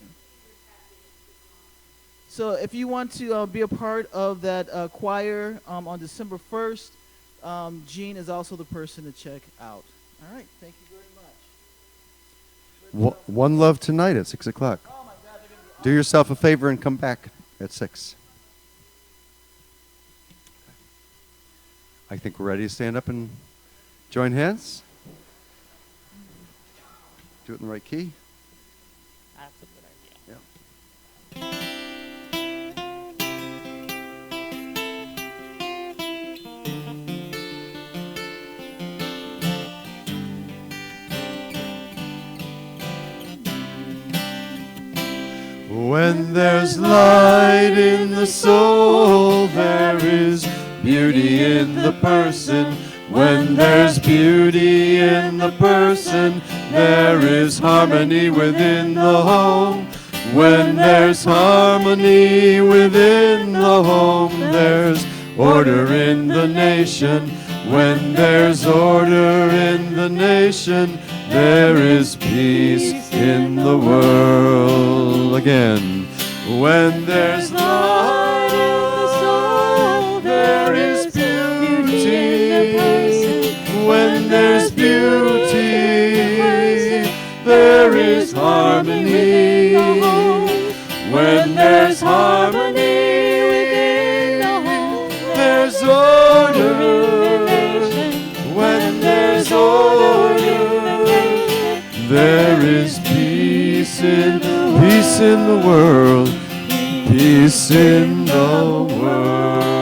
So if you want to be a part of that choir on December 1st, Jean is also the person to check out. All right, thank you very much. One Love tonight at 6 o'clock. Oh my God, Do yourself a favor and come back at 6. I think we're ready to stand up and join hands. Do it in the right key. That's a good idea. Yeah. When there's light in the soul, there is beauty in the person. When there's beauty in the person, there is harmony within the home. When there's harmony within the home, there's order in the nation. When there's order in the nation, there is peace in the world. Again, when there's light in the soul, there is beauty. When there's beauty, there is harmony. When there's harmony within the home, there's order. When there's order, there is peace in the world. Peace in the world.